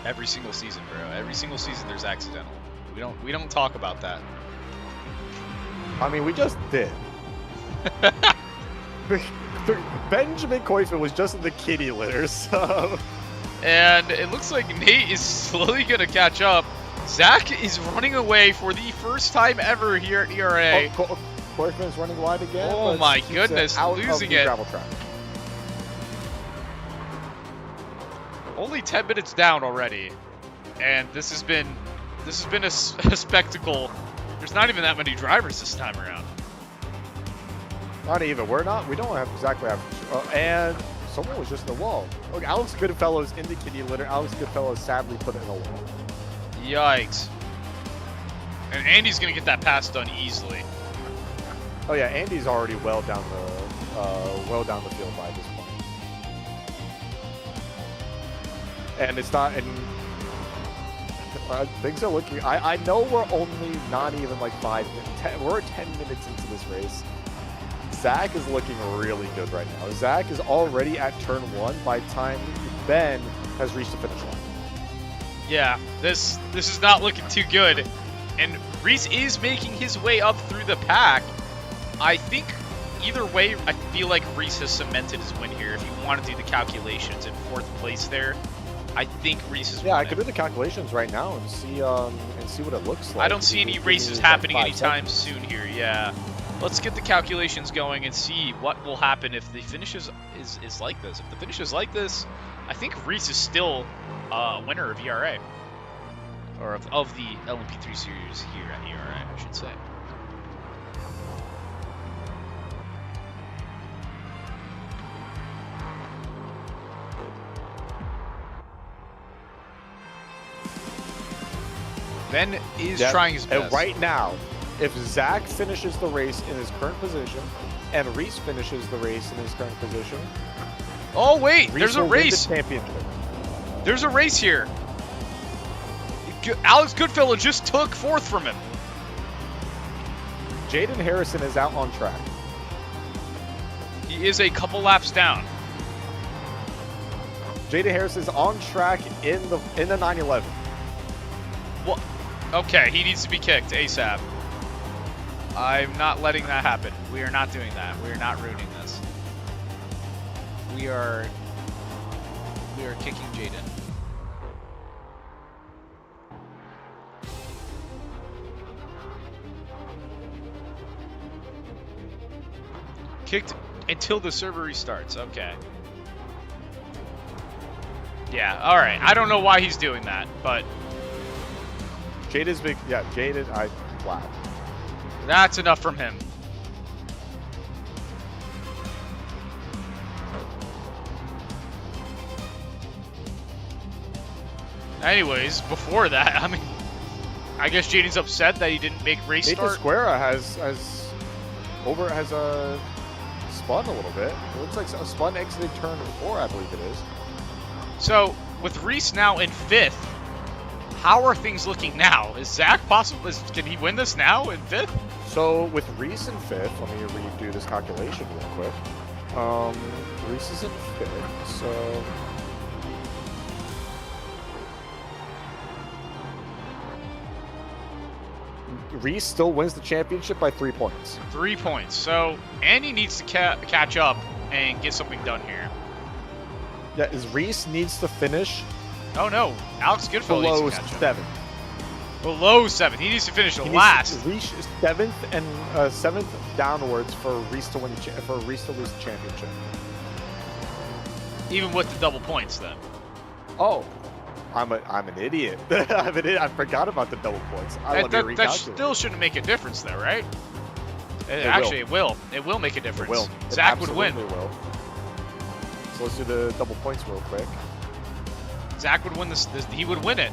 Speaker 1: Every single season, bro. Every single season there's accidental. We don't talk about that.
Speaker 2: I mean, we just did. Benjamin Coifin was just in the kitty litter, so...
Speaker 1: And it looks like Nate is slowly going to catch up. Zach is running away for the first time ever here at ERA.
Speaker 2: Coifin's running wide again.
Speaker 1: Oh
Speaker 2: but
Speaker 1: my
Speaker 2: keeps
Speaker 1: goodness,
Speaker 2: out
Speaker 1: losing
Speaker 2: of the
Speaker 1: it.
Speaker 2: gravel trap.
Speaker 1: Only 10 minutes down already, and this has been a spectacle. There's not even that many drivers this time around.
Speaker 2: Not even. We don't have exactly have. And someone was just in the wall. Look, Alex Goodfellow's in the kitty litter. Alex Goodfellow sadly put it in a wall.
Speaker 1: Yikes. And Andy's gonna get that pass done easily.
Speaker 2: Oh yeah, Andy's already well down the field by this point. And it's not, and things are looking, I know we're only not even like 5 minutes, we're 10 minutes into this race. Zach is looking really good right now. Zach is already at turn 1 by the time Ben has reached the finish line.
Speaker 1: Yeah, this is not looking too good. And Reese is making his way up through the pack. I think either way, I feel like Reese has cemented his win here. If you want to do the calculations in 4th place there, I think Reese is.
Speaker 2: Yeah, I could do the calculations right now and see what it looks like.
Speaker 1: I don't see any races happening anytime soon here. Yeah, let's get the calculations going and see what will happen if the finish is like this. If the finish is like this, I think Reese is still winner of ERA, or of the LMP3 series here at ERA, I should say. Ben is trying his best.
Speaker 2: And right now, if Zach finishes the race in his current position, and Reese finishes the race in his current position,
Speaker 1: oh wait,
Speaker 2: Reese
Speaker 1: there's a
Speaker 2: will win
Speaker 1: race.
Speaker 2: the championship.
Speaker 1: There's a race here. Alex Goodfellow just took 4th from him.
Speaker 2: Jaden Harrison is out on track.
Speaker 1: He is a couple laps down.
Speaker 2: Jaden Harrison is on track in the 911.
Speaker 1: Well, okay, he needs to be kicked ASAP. I'm not letting that happen. We are not doing that. We are not ruining this. We are kicking Jaden. Kicked until the server restarts. Okay. Yeah, alright. I don't know why he's doing that, but
Speaker 2: Jaden's big. Yeah, Jaden, wow.
Speaker 1: that's enough from him. Anyways, before that, I mean, I guess Jaden's upset that he didn't make race
Speaker 2: Nathan
Speaker 1: start.
Speaker 2: Square has spun a little bit. It looks like a spun exited turn 4, I believe it is.
Speaker 1: So, with Reese now in 5th, how are things looking now? Is Zach possible? Can he win this now in 5th?
Speaker 2: So with Reese in 5th, let me redo this calculation real quick. Reese is in 5th, so Reese still wins the championship by 3 points.
Speaker 1: 3 points. So Andy needs to catch up and get something done here.
Speaker 2: Yeah, Reese needs to finish
Speaker 1: Oh no, Alex Goodfellow
Speaker 2: below
Speaker 1: needs to catch up.
Speaker 2: 7th.
Speaker 1: Below 7th. He needs to finish
Speaker 2: He
Speaker 1: last.
Speaker 2: needs to reach 7th and 7th downwards for Reese to win for Reese to lose the championship.
Speaker 1: Even with the double points then.
Speaker 2: Oh, I'm an idiot. I forgot about the double points.
Speaker 1: That still shouldn't make a difference though, right? Actually, it will. It will make a difference.
Speaker 2: It will.
Speaker 1: Zach would win.
Speaker 2: Will. So let's do the double points real quick.
Speaker 1: Zach would win this. He would win it.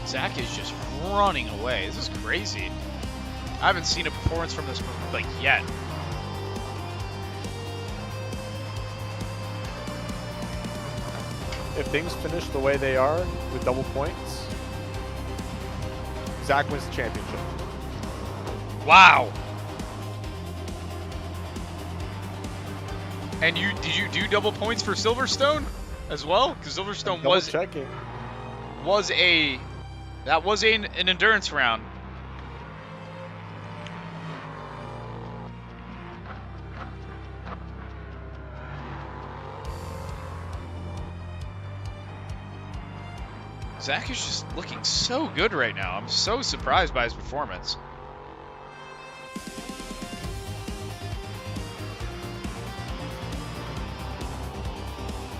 Speaker 1: Zach is just running away. This is crazy. I haven't seen a performance from this like yet.
Speaker 2: if things finish the way they are with double points, Zach wins the championship.
Speaker 1: Wow. And did you do double points for Silverstone as well? Because Silverstone was
Speaker 2: checking.
Speaker 1: an endurance round. Zach is just looking so good right now. I'm so surprised by his performance.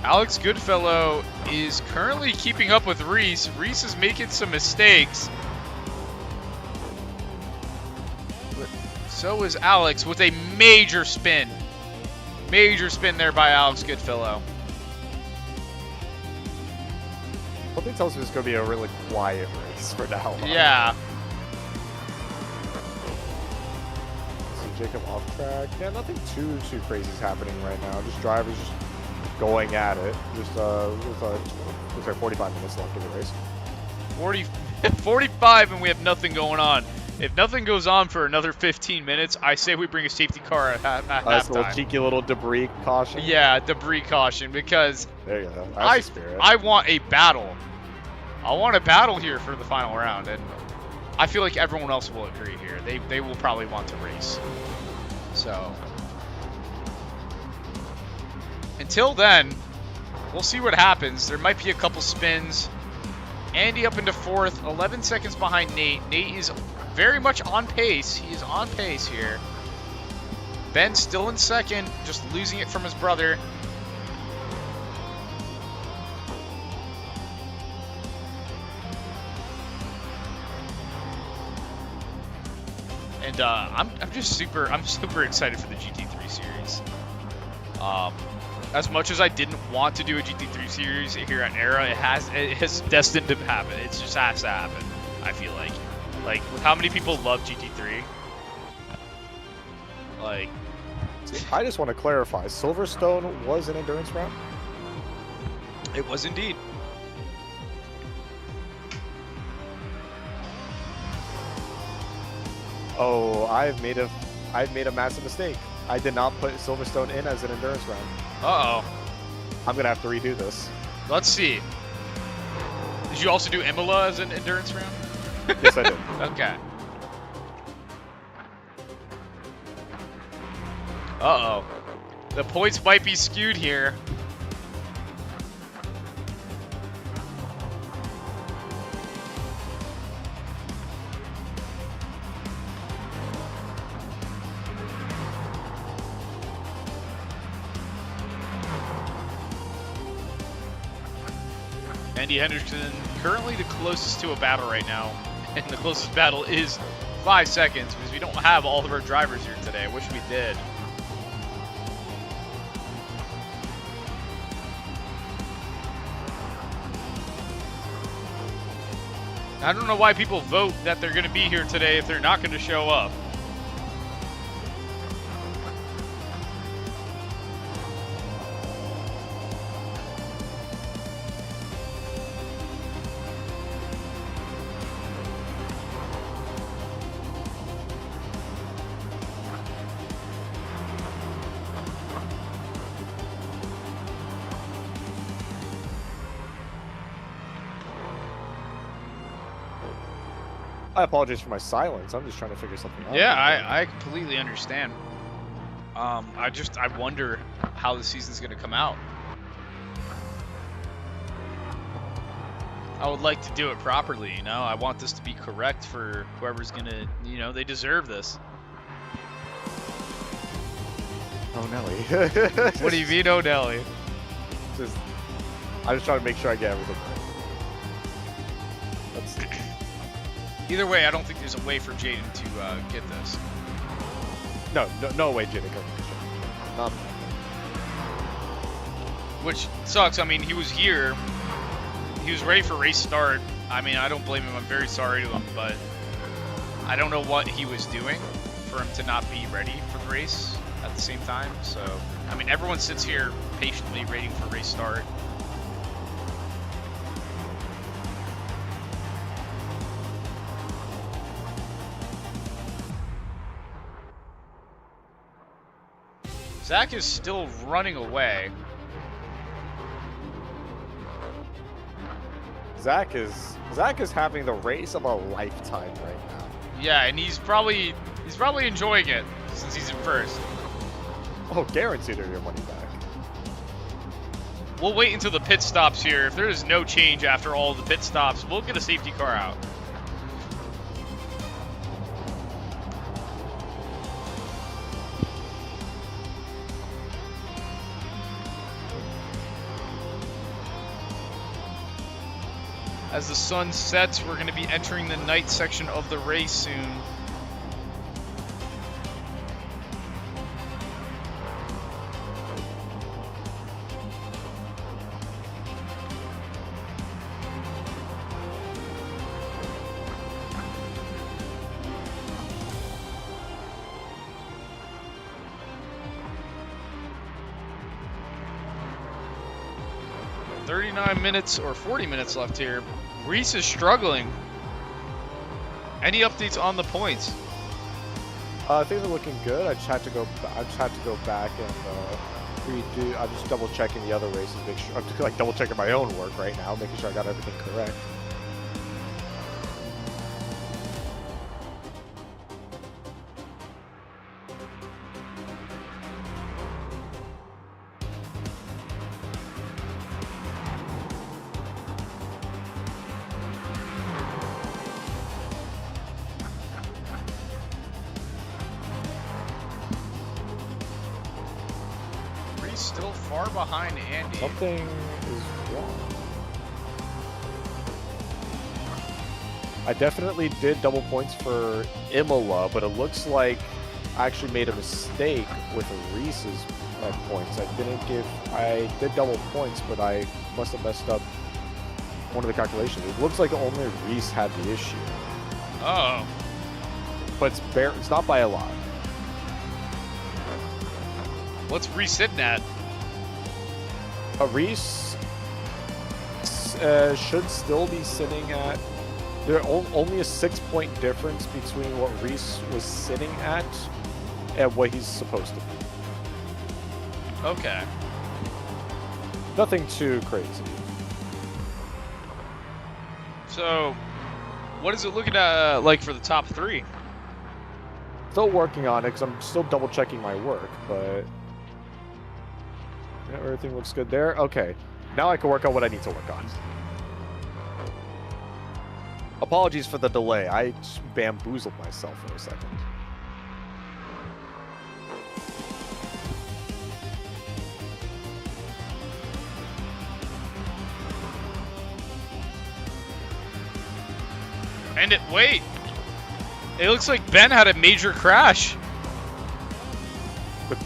Speaker 1: Alex Goodfellow is currently keeping up with Reese. Reese is making some mistakes. But so is Alex with a major spin. Major spin there by Alex Goodfellow.
Speaker 2: Something tells me it's going to be a really quiet race for now on.
Speaker 1: Yeah.
Speaker 2: See Jacob off track. Yeah, nothing too crazy is happening right now. Just drivers just going at it. Just looks like 45 minutes left of the race.
Speaker 1: 45 and we have nothing going on. If nothing goes on for another 15 minutes, I say we bring a safety car at
Speaker 2: Nice little
Speaker 1: halftime.
Speaker 2: cheeky little debris caution.
Speaker 1: Yeah, debris caution, because
Speaker 2: There you go. That's the spirit.
Speaker 1: I want a battle. I want a battle here for the final round, and I feel like everyone else will agree here. They will probably want to race. So until then, we'll see what happens. There might be a couple spins. Andy up into fourth, 11 seconds behind Nate. Nate is very much on pace. He is on pace here. Ben still in second, just losing it from his brother. And I'm super excited for the GT3 series. As much as I didn't want to do a GT3 series here at Era, it has destined to happen. It just has to happen. I feel like with how many people love GT3. Like,
Speaker 2: I just want to clarify. Silverstone was an endurance round?
Speaker 1: it was indeed.
Speaker 2: Oh, I've made a massive mistake. I did not put Silverstone in as an endurance round.
Speaker 1: Uh-oh.
Speaker 2: I'm gonna have to redo this.
Speaker 1: Let's see. Did you also do Imola as an endurance round?
Speaker 2: Yes, I did.
Speaker 1: Okay. Uh-oh. The points might be skewed here. Andy Henderson currently the closest to a battle right now. And the closest battle is 5 seconds because we don't have all of our drivers here today. I wish we did. I don't know why people vote that they're going to be here today if they're not going to show up.
Speaker 2: I apologize for my silence. I'm just trying to figure something out.
Speaker 1: Yeah, I completely understand. I wonder how the season's going to come out. I would like to do it properly, you know? I want this to be correct for whoever's going to, you know, they deserve this.
Speaker 2: Oh, Nelly.
Speaker 1: What do you mean, oh, Nelly?
Speaker 2: I'm just trying to make sure I get everything right.
Speaker 1: Either way, I don't think there's a way for Jaden to get this.
Speaker 2: No way, Jaden. Not.
Speaker 1: Which sucks. I mean, he was here. He was ready for race start. I mean, I don't blame him. I'm very sorry to him, but I don't know what he was doing for him to not be ready for the race at the same time. So, I mean, everyone sits here patiently waiting for race start. Zach is still running away.
Speaker 2: Zach is having the race of a lifetime right now.
Speaker 1: Yeah, and he's probably enjoying it since he's in first.
Speaker 2: Oh, guaranteed to your money back.
Speaker 1: We'll wait until the pit stops here. If there is no change after all the pit stops, we'll get a safety car out. As the sun sets, we're going to be entering the night section of the race soon. Minutes or 40 minutes left here. Reese is struggling. Any updates on the points?
Speaker 2: Things are looking good. I just had to go back and redo. I'm just double checking the other races. Make sure I'm just like double checking my own work right now, making sure I got everything correct.
Speaker 1: Still far behind Andy.
Speaker 2: Something is wrong. I definitely did double points for Imola, but it looks like I actually made a mistake with Reese's points. I did double points, but I must have messed up one of the calculations. It looks like only Reese had the issue.
Speaker 1: Oh.
Speaker 2: But it's not by a lot.
Speaker 1: What's Reese sitting at?
Speaker 2: Reese should still be sitting at... There's only a 6-point difference between what Reese was sitting at and what he's supposed to be.
Speaker 1: Okay.
Speaker 2: Nothing too crazy.
Speaker 1: So, what is it looking at like for the top 3?
Speaker 2: Still working on it because I'm still double checking my work, but... Yeah, everything looks good there. Okay, now I can work on what I need to work on. Apologies for the delay. I just bamboozled myself for a second.
Speaker 1: And wait! It looks like Ben had a major crash.
Speaker 2: But,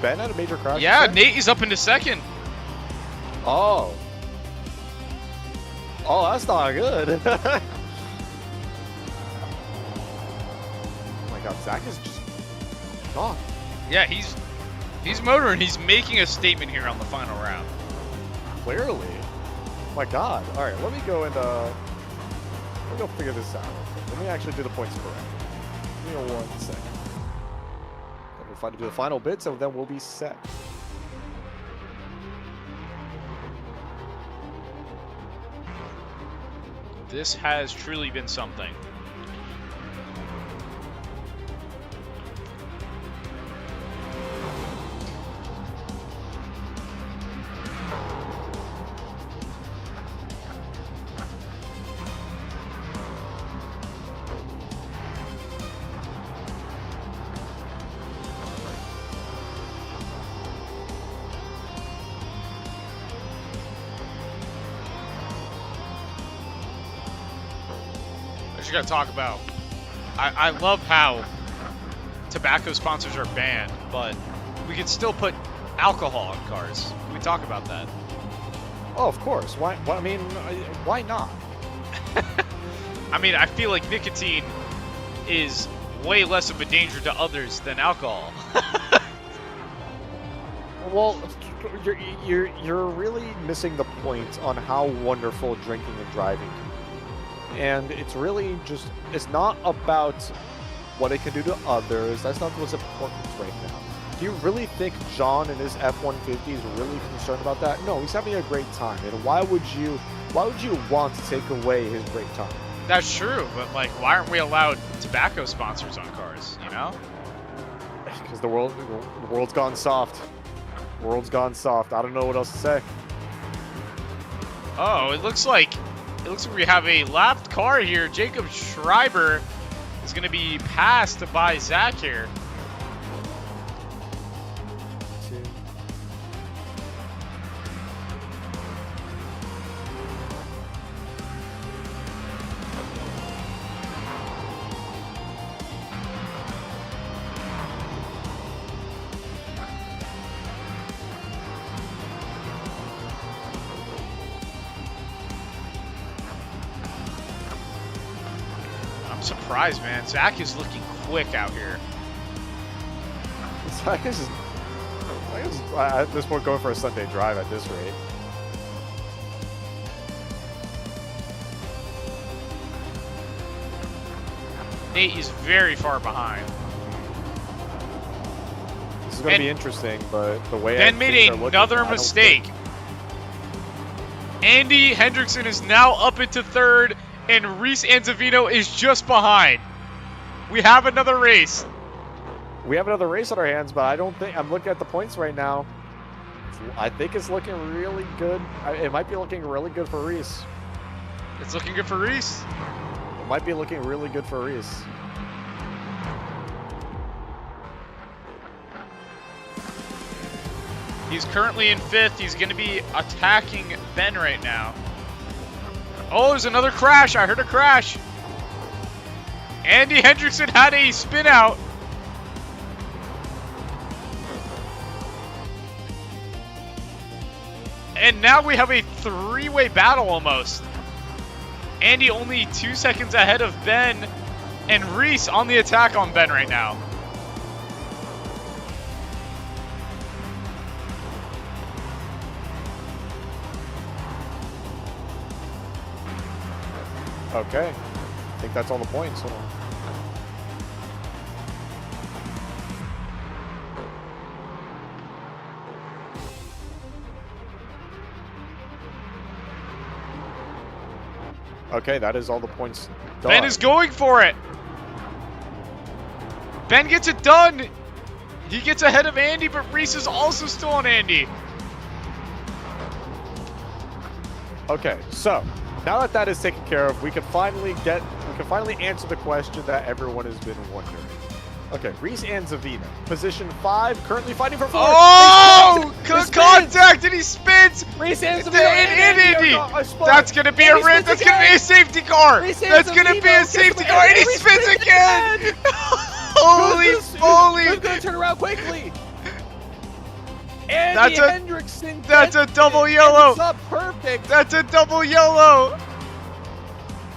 Speaker 2: Ben had a major crash?
Speaker 1: Yeah, Nate is up into second.
Speaker 2: Oh. Oh, that's not good. Oh my god, Zach is just gone.
Speaker 1: Yeah, he's motoring. He's making a statement here on the final round.
Speaker 2: Clearly. Oh my god. Alright, let me go and let me go figure this out. Let me actually do the points correctly. Give me 1 second. We'll do the final bits and then we'll be set.
Speaker 1: This has truly been something. I gotta talk about. I love how tobacco sponsors are banned, but we can still put alcohol in cars. Can we talk about that?
Speaker 2: Oh, of course. Why? I mean, why not?
Speaker 1: I mean, I feel like nicotine is way less of a danger to others than alcohol.
Speaker 2: Well, you're really missing the point on how wonderful drinking and driving can be. And it's really just, it's not about what it can do to others. That's not what's important right now. Do you really think John and his F-150 is really concerned about that? No, he's having a great time. And why would you want to take away his great time?
Speaker 1: That's true, but like, why aren't we allowed tobacco sponsors on cars? You know?
Speaker 2: Because the world's gone soft. World's gone soft. I don't know what else to say.
Speaker 1: Oh, it looks like we have a lapped car here. Jacob Schreiber is going to be passed by Zach here. I'm surprised, man. Zach is looking quick out here.
Speaker 2: Zach is at this point going for a Sunday drive at this rate.
Speaker 1: Nate is very far behind.
Speaker 2: This is going to be interesting, but the way
Speaker 1: Ben made another mistake. Andy Hendrickson is now up into third, and Reese Anzavino is just behind. We have another race.
Speaker 2: We have another race on our hands, but I don't think I'm looking at the points right now. I think it's looking really good. It might be looking really good for Reese.
Speaker 1: It's looking good for Reese.
Speaker 2: It might be looking really good for Reese.
Speaker 1: He's currently in fifth. He's going to be attacking Ben right now. Oh, there's another crash. I heard a crash. Andy Hendrickson had a spin out. And now we have a three-way battle almost. Andy only 2 seconds ahead of Ben, and Reese on the attack on Ben right now.
Speaker 2: Okay. I think that's all the points. Hold on. Okay, that is all the points done.
Speaker 1: Ben is going for it. Ben gets it done. He gets ahead of Andy, but Reese is also still on Andy.
Speaker 2: Okay, so now that that is taken care of, we can finally answer the question that everyone has been wondering. Okay, Reese Anzavino, position 5, currently fighting for 4th.
Speaker 1: Oh, contact, and he spins.
Speaker 2: Reese Anzavino
Speaker 1: in Indy. That's gonna be a race. That's gonna be a safety car. That's gonna be a safety car, and he spins again. Holy moly!
Speaker 2: Who's gonna turn around quickly? Andy Hendrickson.
Speaker 1: That's a double yellow.
Speaker 2: Up perfect.
Speaker 1: That's a double yellow.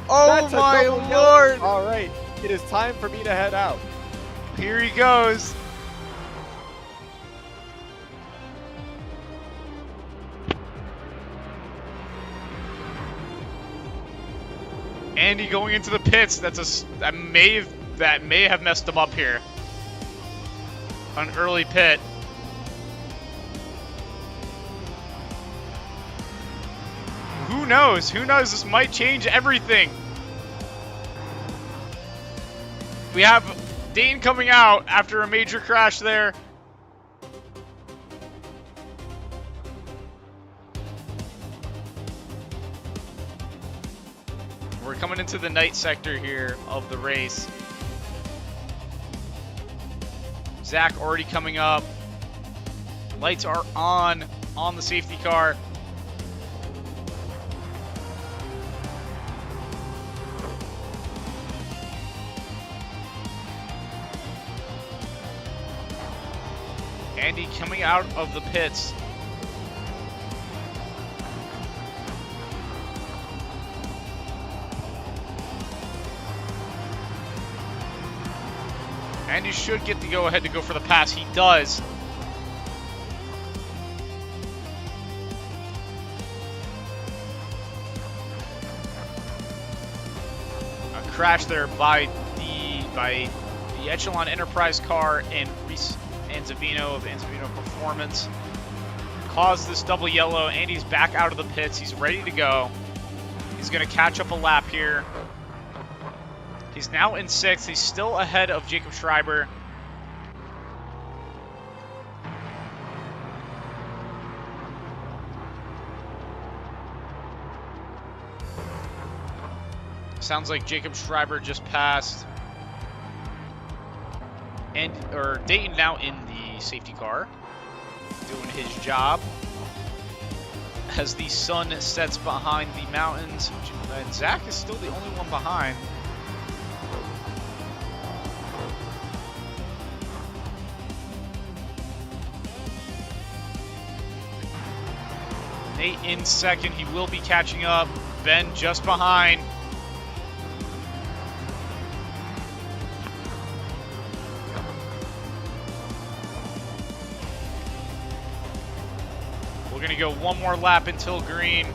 Speaker 1: Oh my lord!
Speaker 2: All right, it is time for me to head out.
Speaker 1: Here he goes. Andy going into the pits. That may have messed him up here. An early pit. Who knows? Who knows? This might change everything. We have Dane coming out after a major crash there. We're coming into the night sector here of the race. Zach already coming up. Lights are on the safety car. Andy coming out of the pits. Andy should get the go-ahead to go for the pass. He does. A crash there by the Echelon Enterprise car and Reese Anzavino of Anzavino Performance caused this double yellow. Andy's back out of the pits. He's ready to go. He's going to catch up a lap here. He's now in 6th. He's still ahead of Jacob Schreiber. Sounds like Jacob Schreiber just passed. Or Dayton now in the safety car, doing his job. As the sun sets behind the mountains, and Zach is still the only one behind. Nate in 2nd. He will be catching up. Ben just behind. We're going to go one more lap until green.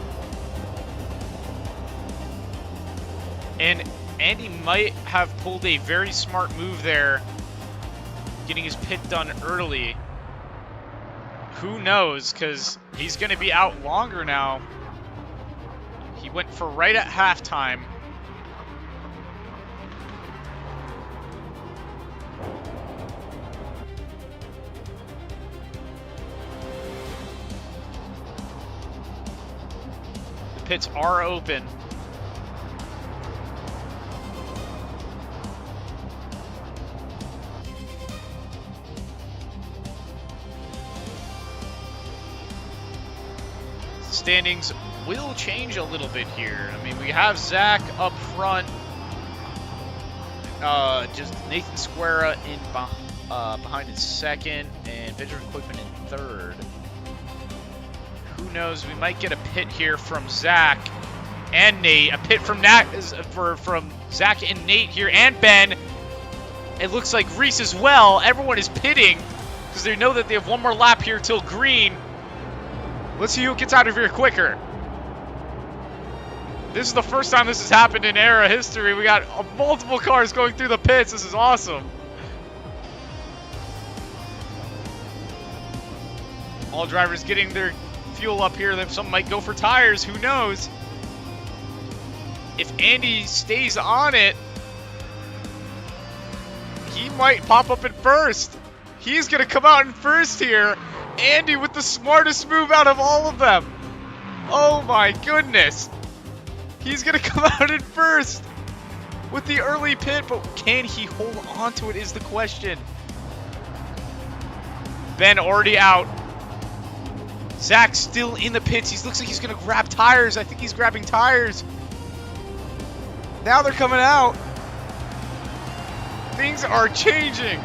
Speaker 1: And Andy might have pulled a very smart move there, getting his pit done early. Who knows, because he's going to be out longer now. He went for right at halftime. The pits are open. Standings will change a little bit here. I mean, we have Zach up front, just Nathan Squara in behind in 2nd, and Benjamin Koipman in 3rd. Who knows? We might get a pit here from Zach and Nate. A pit from from Zach and Nate here, and Ben. It looks like Reese as well. Everyone is pitting because they know that they have one more lap here till green. Let's see who gets out of here quicker. This is the first time this has happened in era history. We got multiple cars going through the pits. This is awesome. All drivers getting their fuel up here. Some might go for tires. Who knows? If Andy stays on it, he might pop up in 1st. He's going to come out in 1st here. Andy with the smartest move out of all of them. Oh my goodness. He's going to come out in 1st with the early pit, but can he hold on to it is the question. Ben already out. Zach still in the pits. He looks like he's going to grab tires. I think he's grabbing tires. Now they're coming out. Things are changing.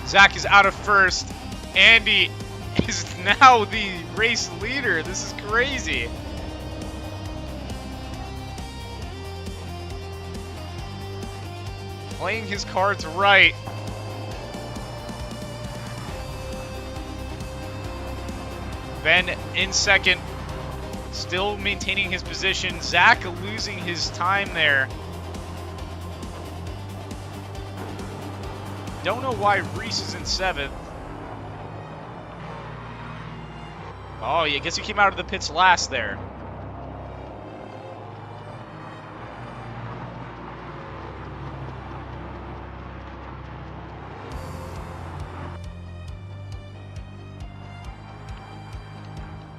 Speaker 1: Zach is out of 1st. Andy is now the race leader. This is crazy. Playing his cards right. Ben in 2nd, still maintaining his position. Zach losing his time there. Don't know why Reese is in 7th. Oh, yeah, I guess he came out of the pits last there.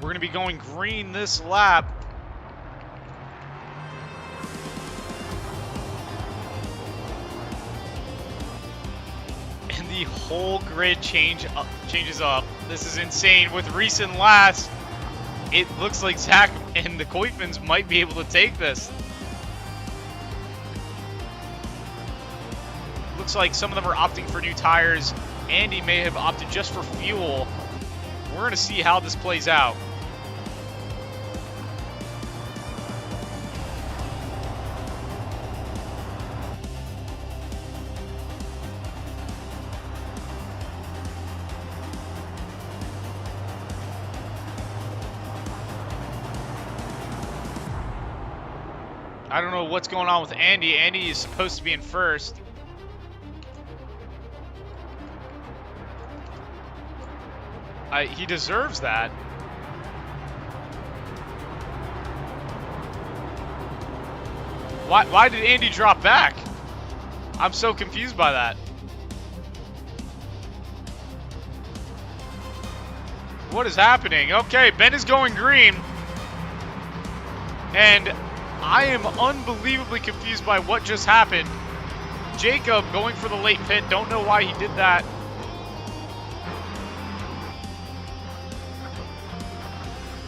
Speaker 1: We're going to be going green this lap. And the whole grid changes up. This is insane. With Reese in last, it looks like Zach and the Koipmans might be able to take this. Looks like some of them are opting for new tires. Andy may have opted just for fuel. We're going to see how this plays out. I don't know what's going on with Andy. Andy is supposed to be in first. He deserves that. Why did Andy drop back? I'm so confused by that. What is happening? Okay, Ben is going green. And I am unbelievably confused by what just happened. Jacob going for the late pit. Don't know why he did that.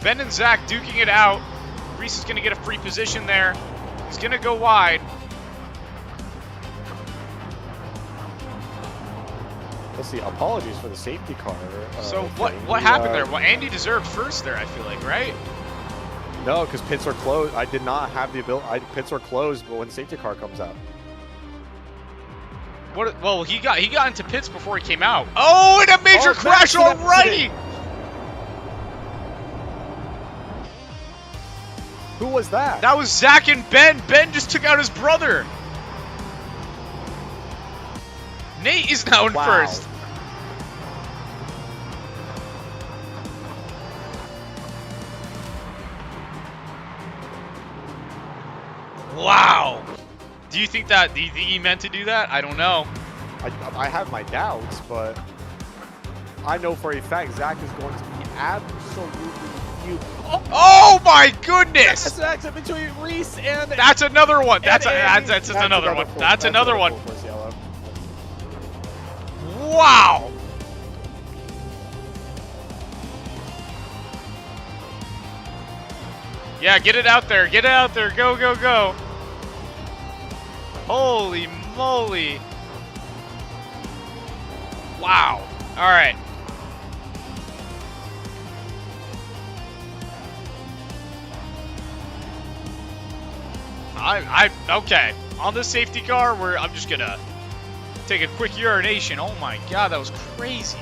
Speaker 1: Ben and Zach duking it out. Reese is going to get a free position there. He's going to go wide.
Speaker 2: Let's see. Apologies for the safety car.
Speaker 1: So
Speaker 2: thing.
Speaker 1: what happened there? Well, Andy deserved first there, I feel like, right?
Speaker 2: No, because pits are closed. I did not have the ability. Pits are closed, but when the safety car comes out.
Speaker 1: What? Well, he got into pits before he came out. Oh, and a major crash already!
Speaker 2: Who was that?
Speaker 1: That was Zach and Ben. Ben just took out his brother. Nate is now in first. Wow. Do you think he meant to do that? I don't know.
Speaker 2: I have my doubts, but I know for a fact Zach is going to be absolutely huge.
Speaker 1: Oh my goodness!
Speaker 2: That's an accident between Reese and.
Speaker 1: That's another one. That's
Speaker 2: Andy.
Speaker 1: another one. That's another one.
Speaker 2: Force yellow.
Speaker 1: Wow. Yeah, get it out there. Get it out there. Go, go, go. Holy moly. Wow. All right. Okay. On the safety car, I'm just gonna take a quick urination. Oh my god, that was crazy.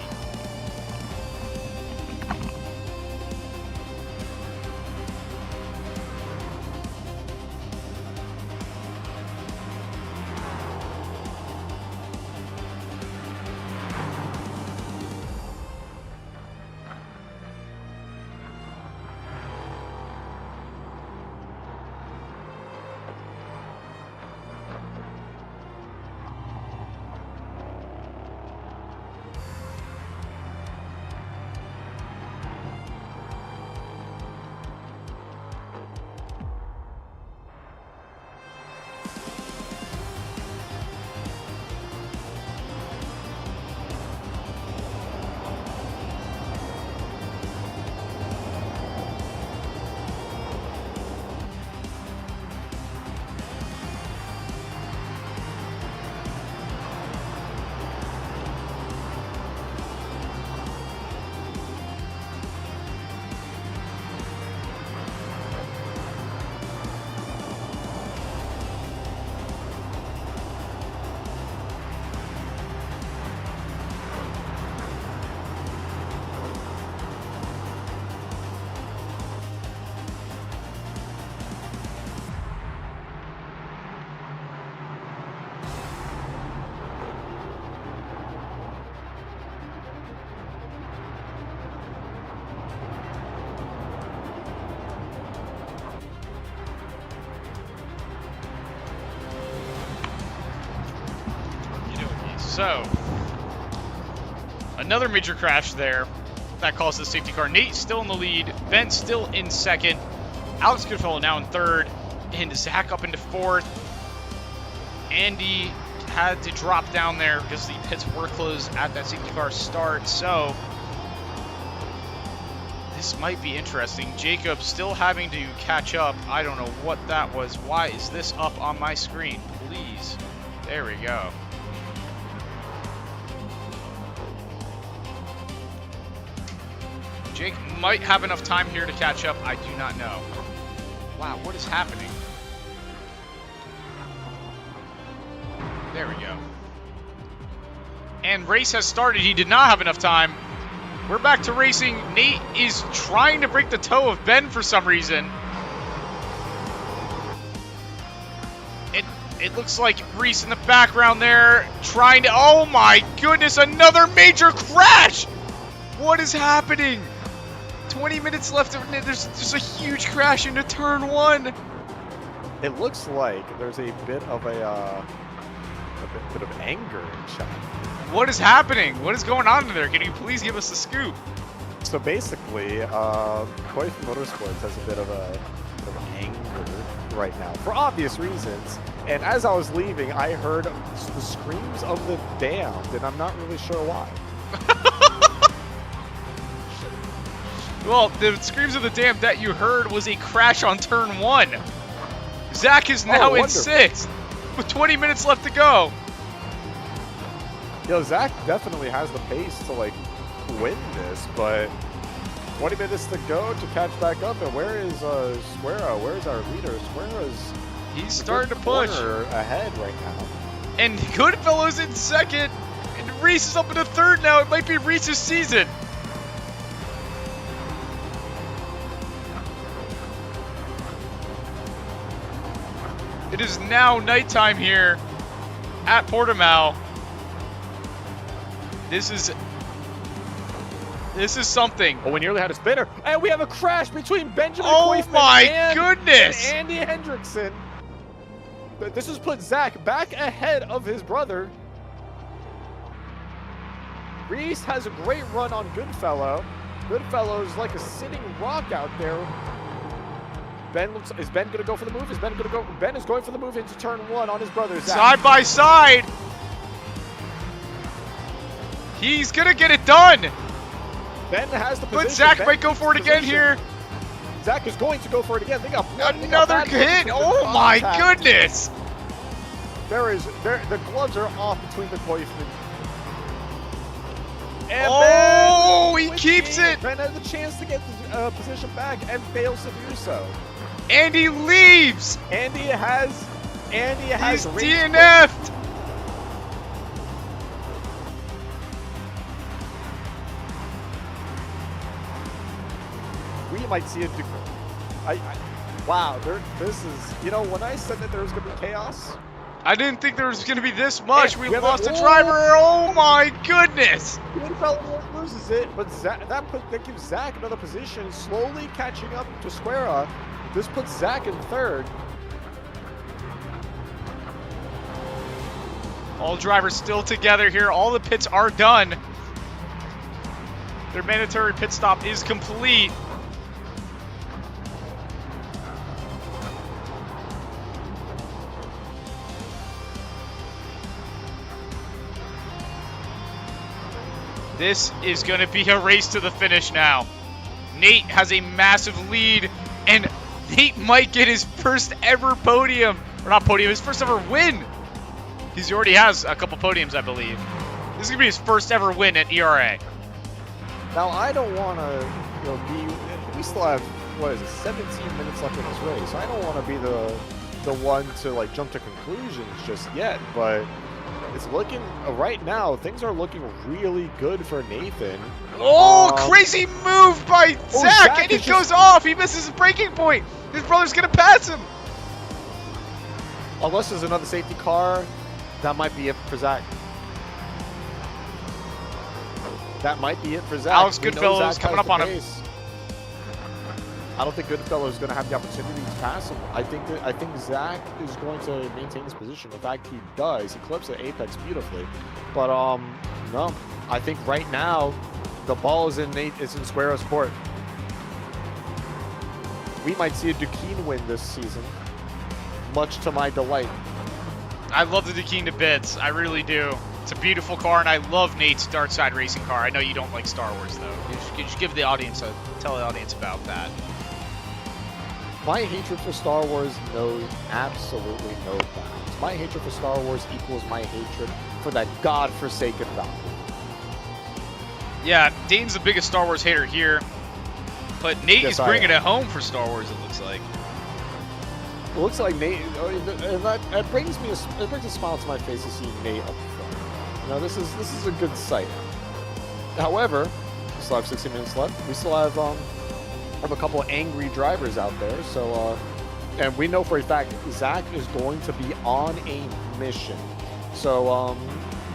Speaker 1: So, another major crash there. That caused the safety car. Nate still in the lead. Ben still in second. Alex Goodfellow now in third. And Zach up into fourth. Andy had to drop down there because the pits were closed at that safety car start. So, this might be interesting. Jacob still having to catch up. I don't know what that was. Why is this up on my screen? Please. There we go. Jake might have enough time here to catch up. I do not know. Wow, what is happening? There we go. And race has started. He did not have enough time. We're back to racing. Nate is trying to break the toe of Ben for some reason. It looks like Reese in the background there trying to, oh my goodness, another major crash! What is happening? 20 minutes left, there's just a huge crash into turn 1.
Speaker 2: It looks like there's a bit of bit of anger in chat.
Speaker 1: What is happening? What is going on in there? Can you please give us the scoop?
Speaker 2: So basically, Koif Motorsports has a bit of anger right now for obvious reasons. And as I was leaving, I heard the screams of the damned, and I'm not really sure why.
Speaker 1: Well, the screams of the damned that you heard was a crash on turn 1. Zach is now in 6th with 20 minutes left to go.
Speaker 2: Yo, Zach definitely has the pace to like win this, but 20 minutes to go to catch back up. And where is Squera? Where's our leader? Squera's
Speaker 1: He's starting to push
Speaker 2: ahead right now.
Speaker 1: And Goodfellow's in 2nd, and Reese is up into 3rd now. It might be Reese's season. It is now nighttime here at Portimao. This is something.
Speaker 2: Oh, we nearly had a spinner, and we have a crash between Benjamin
Speaker 1: Oh
Speaker 2: Koifman
Speaker 1: my goodness!
Speaker 2: and Andy Hendrickson. But this has put Zach back ahead of his brother. Reese has a great run on Goodfellow. Goodfellow's like a sitting rock out there. Is Ben gonna go for the move? Ben is going for the move into turn 1 on his brother Zach.
Speaker 1: Side by side. He's gonna get it done.
Speaker 2: Ben has the position.
Speaker 1: But Zach
Speaker 2: Ben
Speaker 1: might go for it again here.
Speaker 2: Zach is going to go for it again. They got
Speaker 1: Another hit. Oh my goodness.
Speaker 2: The gloves are off between the Koifman. And
Speaker 1: Oh,
Speaker 2: Ben
Speaker 1: he keeps it.
Speaker 2: Ben has a chance to get the position back and fails to do so.
Speaker 1: And he leaves.
Speaker 2: Andy has
Speaker 1: He's
Speaker 2: race
Speaker 1: DNF'd.
Speaker 2: We might see it. Wow, this is, you know, when I said that there was going to be chaos.
Speaker 1: I didn't think there was going to be this much.
Speaker 2: Hey,
Speaker 1: We
Speaker 2: we have
Speaker 1: lost
Speaker 2: a-
Speaker 1: a driver. Oh my goodness.
Speaker 2: Goodfellow loses it, but that gives Zach another position, slowly catching up to Squera. This puts Zach in 3rd.
Speaker 1: All drivers still together here. All the pits are done. Their mandatory pit stop is complete. This is going to be a race to the finish now. Nate has a massive lead, and Nate might get his first ever podium. Or not podium, his first ever win. He already has a couple podiums, I believe. This is going to be his first ever win at ERA.
Speaker 2: Now, I don't want to, you know, we still have, what is it, 17 minutes left in this race. I don't want to be the one to, like, jump to conclusions just yet, but it's looking, right now, things are looking really good for Nathan.
Speaker 1: Oh, crazy move by Zach, and he
Speaker 2: is
Speaker 1: goes off. He misses his braking point. His brother's going to pass him.
Speaker 2: Unless there's another safety car, that might be it for Zach. That might be it for Zach.
Speaker 1: Alex
Speaker 2: We know
Speaker 1: Goodfellow's
Speaker 2: Zach
Speaker 1: coming
Speaker 2: has
Speaker 1: up on
Speaker 2: the
Speaker 1: him.
Speaker 2: pace. I don't think Goodfellow is going to have the opportunity to pass him. I think Zach is going to maintain his position. In fact, he does. He clips at apex beautifully. But no, I think right now the ball is in Squera's court. We might see a Duquesne win this season, much to my delight.
Speaker 1: I love the Duquesne to bits. I really do. It's a beautiful car, and I love Nate's dark side racing car. I know you don't like Star Wars, though. You should give the audience tell the audience about that.
Speaker 2: My hatred for Star Wars knows absolutely no bounds. My hatred for Star Wars equals my hatred for that godforsaken Valkyrie.
Speaker 1: Yeah, Dane's the biggest Star Wars hater here, but Nate
Speaker 2: Yes,
Speaker 1: is
Speaker 2: I
Speaker 1: bringing
Speaker 2: am.
Speaker 1: it home for Star Wars, it looks like.
Speaker 2: It looks like Nate, and it brings a smile to my face to see Nate up front. You know, this is a good sight. However, we still have 60 minutes left. We still have a couple of angry drivers out there, so And we know for a fact Zach is going to be on a mission. So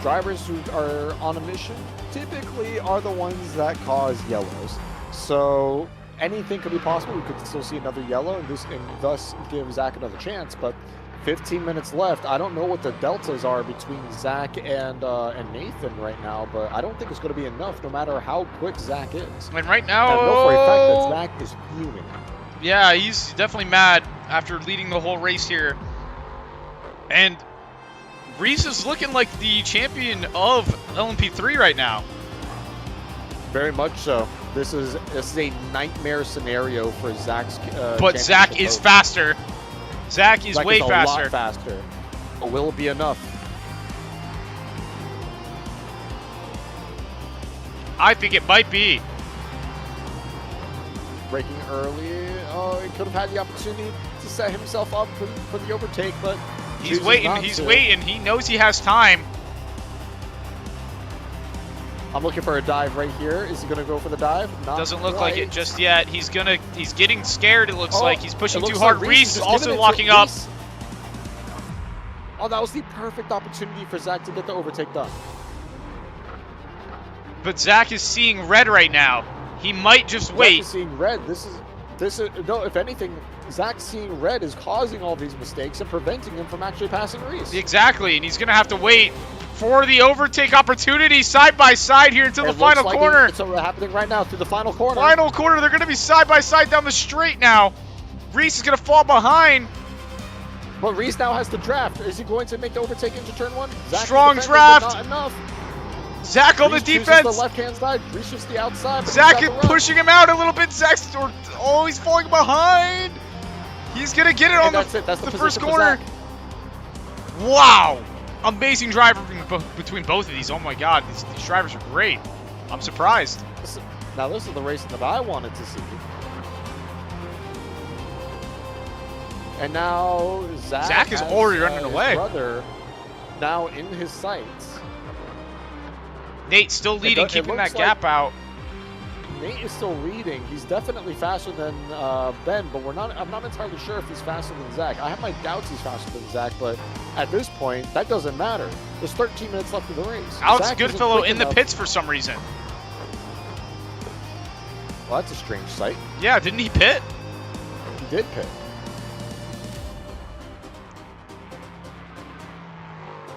Speaker 2: drivers who are on a mission typically are the ones that cause yellows. So anything could be possible. We could still see another yellow and thus give Zach another chance. But 15 minutes left. I don't know what the deltas are between Zach and Nathan right now, but I don't think it's going to be enough no matter how quick Zach is.
Speaker 1: And right now,
Speaker 2: I know for a fact that Zach is fuming.
Speaker 1: Yeah, he's definitely mad after leading the whole race here. And Reese is looking like the champion of LMP3 right now.
Speaker 2: Very much so. This is a nightmare scenario for Zach's.
Speaker 1: But Zach is faster. Zach is way faster.
Speaker 2: A lot faster. But will it be enough?
Speaker 1: I think it might be.
Speaker 2: Braking early. Oh, he could have had the opportunity to set himself up for the overtake, but
Speaker 1: he's waiting. He's waiting. He knows he has time.
Speaker 2: I'm looking for a dive right here. Is he going to go for the dive? Not
Speaker 1: Doesn't look
Speaker 2: quite.
Speaker 1: like it just yet. He's getting scared. It looks like he's pushing too
Speaker 2: like
Speaker 1: hard. Reese also locking up.
Speaker 2: Oh, that was the perfect opportunity for Zach to get the overtake done.
Speaker 1: But Zach is seeing red right now. He might just wait.
Speaker 2: Zach is seeing red. This is no. If anything, Zach seeing red is causing all these mistakes and preventing him from actually passing Reese.
Speaker 1: Exactly, and he's gonna have to wait for the overtake opportunity side by side here until the final corner.
Speaker 2: It's happening right now through the final corner.
Speaker 1: Final corner. They're gonna be side by side down the straight now. Reese is gonna fall behind.
Speaker 2: But Reese now has to draft. Is he going to make the overtake into turn one? Zach
Speaker 1: strong draft.
Speaker 2: Not enough.
Speaker 1: Zach on the defense.
Speaker 2: The left-hand side. Reese just the outside.
Speaker 1: Zach is pushing him out a little bit. Zach's he's falling behind. He's gonna get it on
Speaker 2: that's the
Speaker 1: first corner. Wow. Amazing driver between both of these. Oh my God, these drivers are great. I'm surprised.
Speaker 2: Now this is the racing that I wanted to see. And now Zach
Speaker 1: is already running away.
Speaker 2: Brother now in his sights.
Speaker 1: Nate still leading, keeping that gap out.
Speaker 2: Nate is still leading. He's definitely faster than Ben, but I'm not entirely sure if he's faster than Zach. I have my doubts he's faster than Zach, but at this point, that doesn't matter. There's 13 minutes left of the race.
Speaker 1: Alex Goodfellow in the pits for some reason.
Speaker 2: Well, that's a strange sight.
Speaker 1: Yeah, didn't he pit?
Speaker 2: He did pit.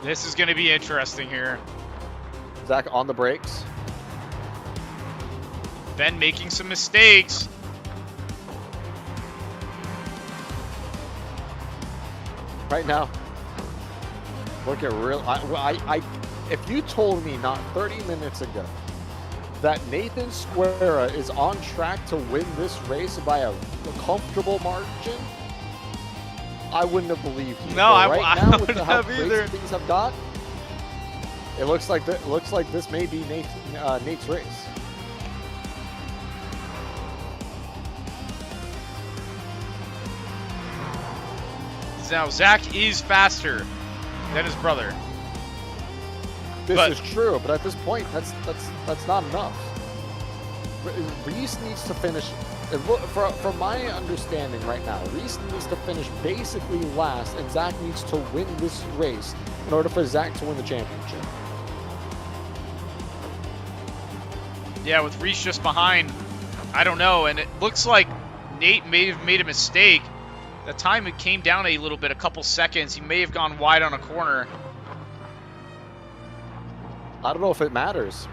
Speaker 1: This is going to be interesting here.
Speaker 2: Zach on the brakes.
Speaker 1: Ben making some mistakes.
Speaker 2: Right now, look at real. If you told me not 30 minutes ago that Nathan Squera is on track to win this race by a comfortable margin, I wouldn't have believed you.
Speaker 1: No, I
Speaker 2: now,
Speaker 1: wouldn't
Speaker 2: how
Speaker 1: have either.
Speaker 2: Things have got. It looks like this may be Nate's race.
Speaker 1: Now Zach is faster than his brother.
Speaker 2: This is true, but at this point, that's not enough. Reese needs to finish. From my understanding right now, Reese needs to finish basically last, and Zach needs to win this race in order for Zach to win the championship.
Speaker 1: Yeah, with Reese just behind, I don't know, and it looks like Nate may have made a mistake. The time it came down a little bit, a couple seconds. He may have gone wide on a corner.
Speaker 2: I don't know if it matters.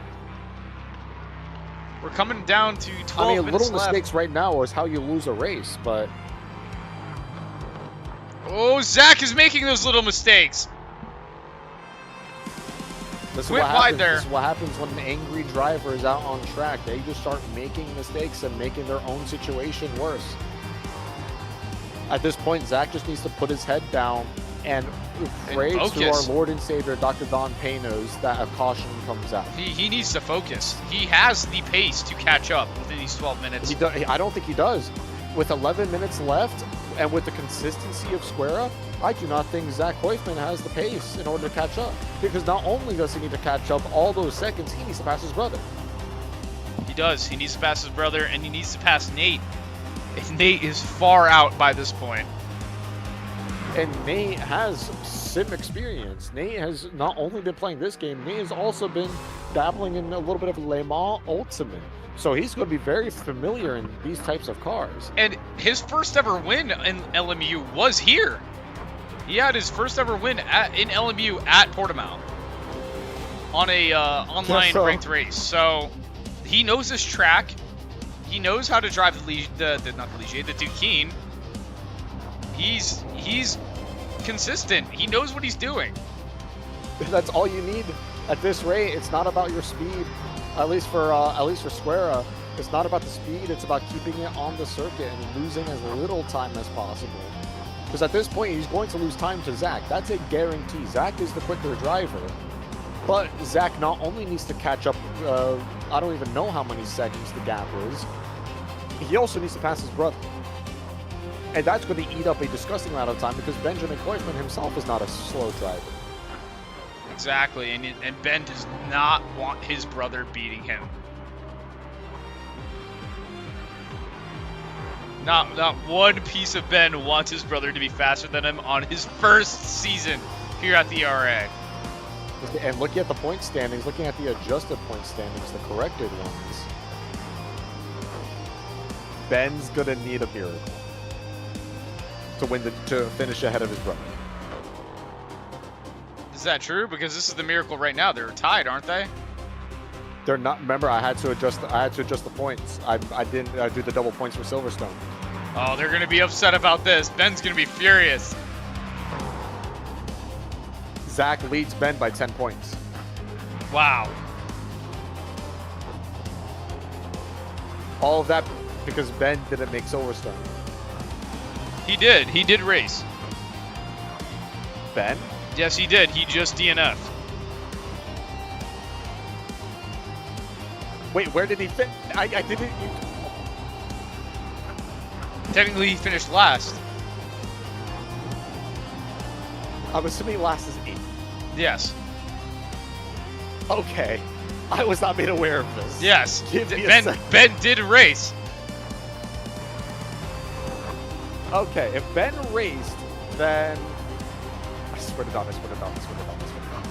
Speaker 1: We're coming down to 12 minutes
Speaker 2: little
Speaker 1: left.
Speaker 2: mistakes right now is how you lose a race, but...
Speaker 1: Oh, Zach is making those little mistakes.
Speaker 2: This is
Speaker 1: Went wide there.
Speaker 2: This is what happens when an angry driver is out on track. They just start making mistakes and making their own situation worse. At this point, Zach just needs to put his head down and pray to our Lord and Savior, Dr. Don Panos, that a caution comes out.
Speaker 1: He needs to focus. He has the pace to catch up within these 12 minutes.
Speaker 2: I don't think he does. With 11 minutes left and with the consistency of Squera, I do not think Zach Hoifman has the pace in order to catch up. Because not only does he need to catch up all those seconds, he needs to pass his brother.
Speaker 1: He does. He needs to pass his brother, and he needs to pass Nate. Nate is far out by this point.
Speaker 2: And Nate has sim experience. Nate has not only been playing this game, Nate has also been dabbling in a little bit of Le Mans Ultimate. So he's going to be very familiar in these types of cars.
Speaker 1: And his first ever win in LMU was here. He had his first ever win in LMU at Portimao on a online ranked race. So he knows this track. He knows how to drive the Duquesne. He's consistent. He knows what he's doing.
Speaker 2: That's all you need at this rate. It's not about your speed, at least for Square. It's not about the speed. It's about keeping it on the circuit and losing as little time as possible. Because at this point, he's going to lose time to Zach. That's a guarantee. Zach is the quicker driver. But Zach not only needs to catch up, I don't even know how many seconds the gap is. He also needs to pass his brother. And that's going to eat up a disgusting amount of time because Benjamin Koisman himself is not a slow driver.
Speaker 1: Exactly, and Ben does not want his brother beating him. Not one piece of Ben wants his brother to be faster than him on his first season here at the ERA.
Speaker 2: And looking at the point standings, looking at the adjusted point standings, the corrected ones, Ben's going to need a miracle to finish ahead of his brother.
Speaker 1: Is that true? Because this is the miracle right now. They're tied, aren't they?
Speaker 2: They're not. Remember, I had to adjust the points. I didn't do the double points for Silverstone.
Speaker 1: Oh, they're gonna be upset about this. Ben's gonna be furious.
Speaker 2: Zach leads Ben by 10 points.
Speaker 1: Wow.
Speaker 2: All of that because Ben didn't make Silverstone.
Speaker 1: He did. He did race.
Speaker 2: Ben?
Speaker 1: Yes, he did. He just DNF'd.
Speaker 2: Wait, where did he fit? I didn't.
Speaker 1: Technically, he finished last.
Speaker 2: I'm assuming last is 8.
Speaker 1: Yes.
Speaker 2: Okay. I was not made aware of this.
Speaker 1: Yes.
Speaker 2: Give me a second.
Speaker 1: Ben did race.
Speaker 2: Okay, if Ben raced, then I swear to God, I swear to God, I swear to God, I swear to God.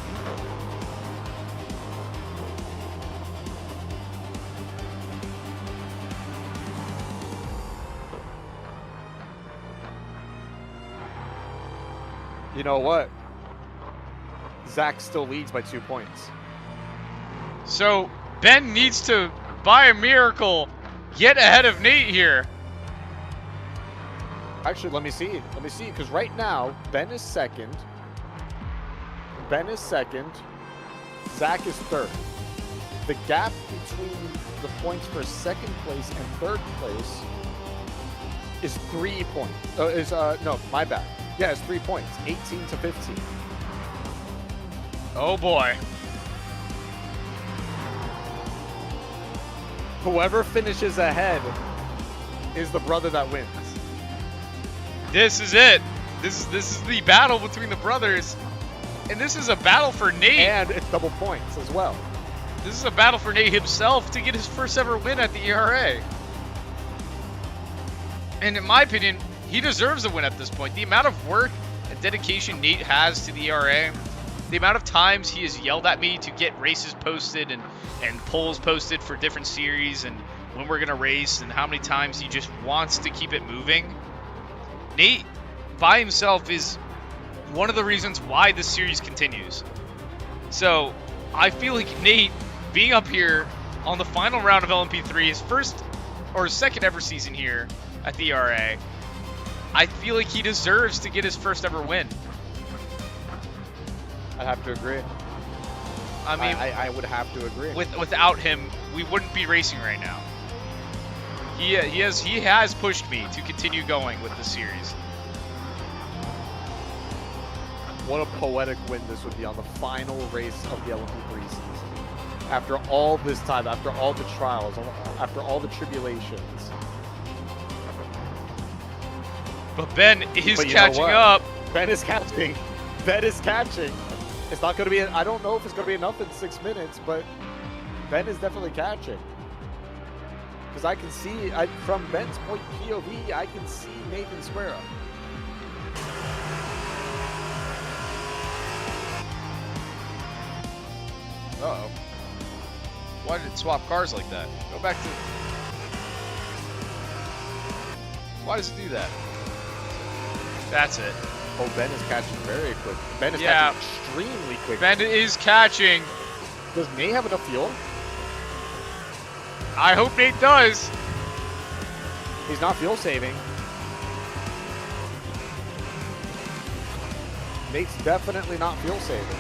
Speaker 2: You know what? Zach still leads by 2 points.
Speaker 1: So Ben needs to, by a miracle, get ahead of Nate here.
Speaker 2: Actually, let me see. Let me see, because right now, Ben is second. Zach is third. The gap between the points for second place and third place is 3 points. No, my bad. Yeah, it's 3 points. 18 to 15.
Speaker 1: Oh boy.
Speaker 2: Whoever finishes ahead is the brother that wins.
Speaker 1: This is it. This is the battle between the brothers. And this is a battle for Nate.
Speaker 2: And it's double points as well.
Speaker 1: This is a battle for Nate himself to get his first ever win at the ERA. And in my opinion, he deserves a win at this point. The amount of work and dedication Nate has to the ERA, the amount of times he has yelled at me to get races posted and polls posted for different series and when we're going to race and how many times he just wants to keep it moving. Nate, by himself, is one of the reasons why this series continues. So, I feel like Nate, being up here on the final round of LMP3, his first or second ever season here at the ERA, I feel like he deserves to get his first ever win.
Speaker 2: I'd have to agree.
Speaker 1: I mean,
Speaker 2: I would have to agree.
Speaker 1: Without him, we wouldn't be racing right now. He has pushed me to continue going with the series.
Speaker 2: What a poetic win this would be on the final race of the LMP3 season. After all this time, after all the trials, after all the tribulations.
Speaker 1: But Ben is catching up.
Speaker 2: Ben is catching. Ben is catching. It's not going to be, I don't know if it's going to be enough in 6 minutes, but Ben is definitely catching. Because I can see, from Ben's point POV, I can see Nathan Square up.
Speaker 1: Uh-oh. Why did it swap cars like that? Go back to... Why does it do that? That's it.
Speaker 2: Oh, Ben is catching very quick. Ben is
Speaker 1: Yeah.
Speaker 2: catching extremely quick.
Speaker 1: Ben is catching.
Speaker 2: Does Nate have enough fuel?
Speaker 1: I hope Nate does.
Speaker 2: He's not fuel saving. Nate's definitely not fuel saving.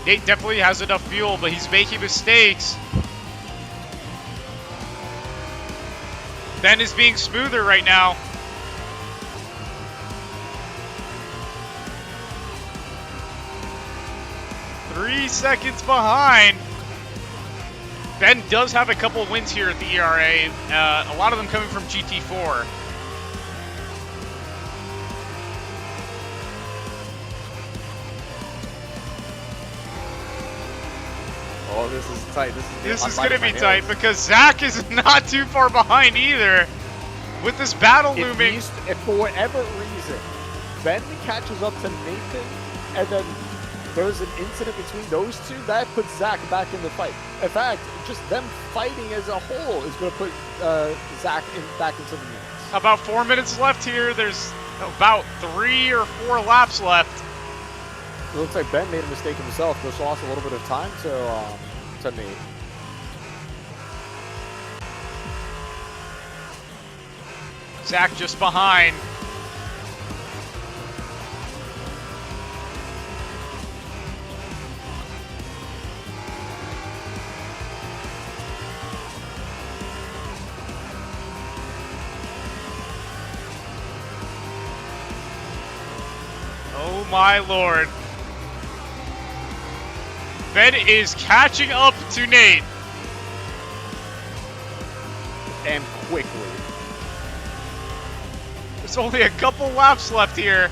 Speaker 1: Nate definitely has enough fuel, but he's making mistakes. Ben is being smoother right now. Three seconds behind. Ben does have a couple wins here at the ERA, a lot of them coming from GT4.
Speaker 2: Oh, this is tight.
Speaker 1: This is going to be tight because Zach is not too far behind either. With this battle looming.
Speaker 2: If for whatever reason Ben catches up to Nathan and then there's an incident between those two, that puts Zach back in the fight. In fact, just them fighting as a whole is going to put Zach back into the mix.
Speaker 1: About 4 minutes left here. There's about 3 or 4 laps left.
Speaker 2: It looks like Ben made a mistake himself, just lost a little bit of time to Nate.
Speaker 1: Zach just behind. Oh my lord. Ben is catching up to Nate.
Speaker 2: And quickly.
Speaker 1: There's only a couple laps left here.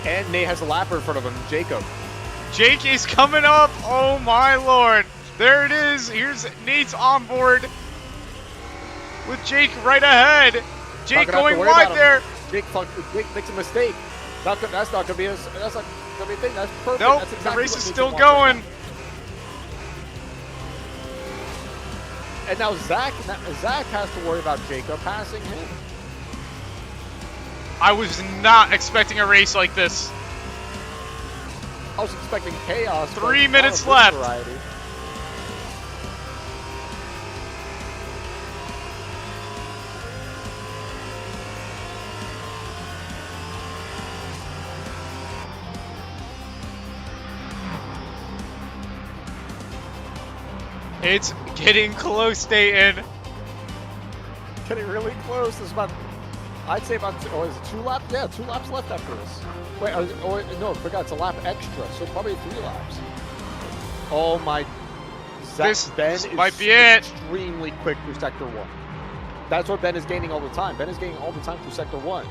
Speaker 2: And Nate has a lapper in front of him, Jacob.
Speaker 1: Jake is coming up. Oh my lord. There it is. Here's Nate's onboard. With Jake right ahead. Jake going wide there.
Speaker 2: Jake makes a mistake. That's not gonna be a thing. That's perfect.
Speaker 1: Nope,
Speaker 2: That's exactly
Speaker 1: the race
Speaker 2: what
Speaker 1: is
Speaker 2: Nathan
Speaker 1: still
Speaker 2: wants
Speaker 1: going.
Speaker 2: right now. And now Zach has to worry about Jacob passing him.
Speaker 1: I was not expecting a race like this.
Speaker 2: I was expecting chaos.
Speaker 1: 3 minutes left.
Speaker 2: Variety.
Speaker 1: It's getting close, Dayton.
Speaker 2: Getting really close. There's about, I'd say about, is it 2 laps? Yeah, 2 laps left after this. Wait, no, I forgot, it's a lap extra, so probably 3 laps. Oh my,
Speaker 1: This might be it.
Speaker 2: Extremely quick through Sector 1. That's what Ben is gaining all the time. Ben is gaining all the time through Sector 1.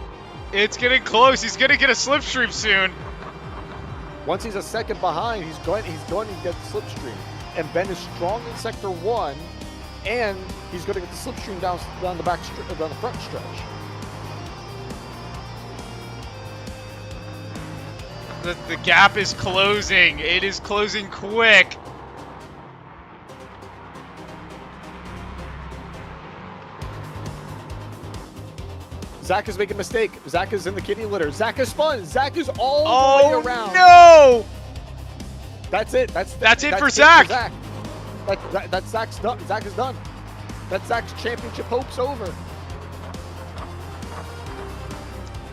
Speaker 1: It's getting close. He's going to get a slipstream soon.
Speaker 2: Once he's a second behind, he's going to get the slipstream. And Ben is strong in Sector 1, and he's going to get the slipstream down the down the front stretch.
Speaker 1: The gap is closing. It is closing quick.
Speaker 2: Zach is making a mistake. Zach is in the kitty litter. Zach is spun. Zach is all the way around.
Speaker 1: No!
Speaker 2: That's it. That's
Speaker 1: it for Zach.
Speaker 2: That's Zach's done. Zach is done. That's Zach's championship hopes over.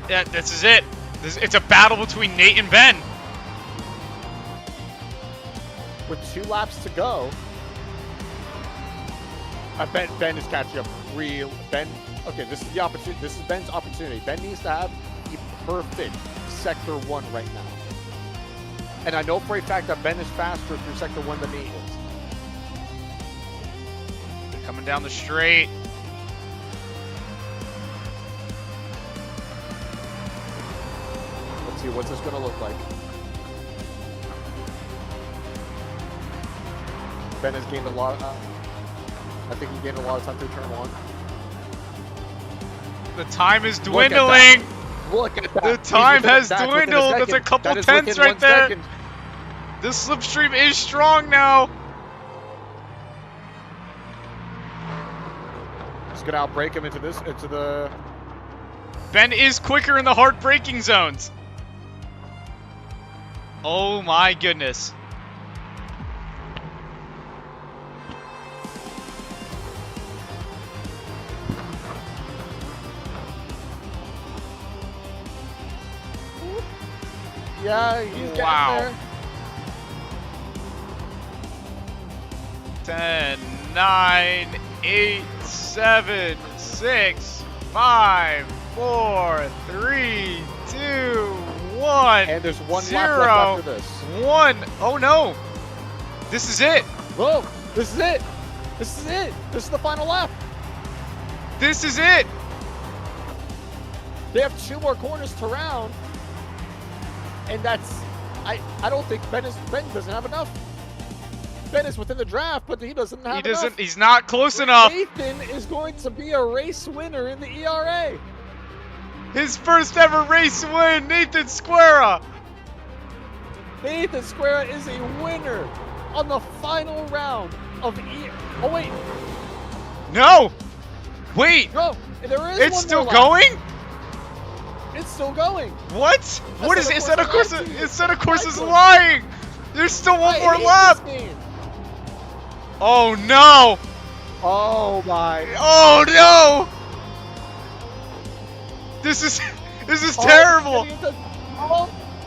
Speaker 1: Yeah, this is it. It's a battle between Nate and Ben.
Speaker 2: With 2 laps to go, I bet Ben is catching up real. Okay, this is the opportunity. This is Ben's opportunity. Ben needs to have a perfect Sector 1 right now. And I know for a fact that Ben is faster through Sector 1 than Nate is.
Speaker 1: They're coming down the straight.
Speaker 2: Let's see what's this going to look like. Ben has gained a lot. I think he gained a lot of time through turn 1.
Speaker 1: The time is
Speaker 2: Look at
Speaker 1: dwindling.
Speaker 2: Look at that.
Speaker 1: The
Speaker 2: He's
Speaker 1: time
Speaker 2: within
Speaker 1: has
Speaker 2: that's within
Speaker 1: dwindled. That's a
Speaker 2: second.
Speaker 1: couple
Speaker 2: That is
Speaker 1: tenths
Speaker 2: within
Speaker 1: right
Speaker 2: 1
Speaker 1: there.
Speaker 2: second.
Speaker 1: The slipstream is strong now.
Speaker 2: He's gonna outbreak him into the.
Speaker 1: Ben is quicker in the hard braking zones. Oh my goodness.
Speaker 2: Yeah, he's getting
Speaker 1: Wow.
Speaker 2: there.
Speaker 1: 10, 9, 8, 7, 6, 5, 4, 3, 2, 1.
Speaker 2: And there's one
Speaker 1: Zero.
Speaker 2: lap left after this.
Speaker 1: 1. Oh no. This is it.
Speaker 2: Whoa! This is it. This is it. This is the final lap.
Speaker 1: This is it.
Speaker 2: They have 2 more corners to round, and that's. I don't think Ben doesn't have enough. Ben is within the draft, but he doesn't have enough.
Speaker 1: He's not close enough.
Speaker 2: Nathan is going to be a race winner in the ERA.
Speaker 1: His first ever race win, Nathan Squera.
Speaker 2: Nathan Square is a winner on the final round of Oh wait,
Speaker 1: No. Wait.
Speaker 2: no, there is
Speaker 1: It's
Speaker 2: one
Speaker 1: still
Speaker 2: more lap.
Speaker 1: going?
Speaker 2: It's still going.
Speaker 1: What? What is it?
Speaker 2: Instead of course
Speaker 1: Instead of course is
Speaker 2: lying.
Speaker 1: lying. There's still one
Speaker 2: I
Speaker 1: more
Speaker 2: hate
Speaker 1: lap.
Speaker 2: this game.
Speaker 1: Oh no.
Speaker 2: Oh my.
Speaker 1: Oh no. This is
Speaker 2: Oh,
Speaker 1: terrible.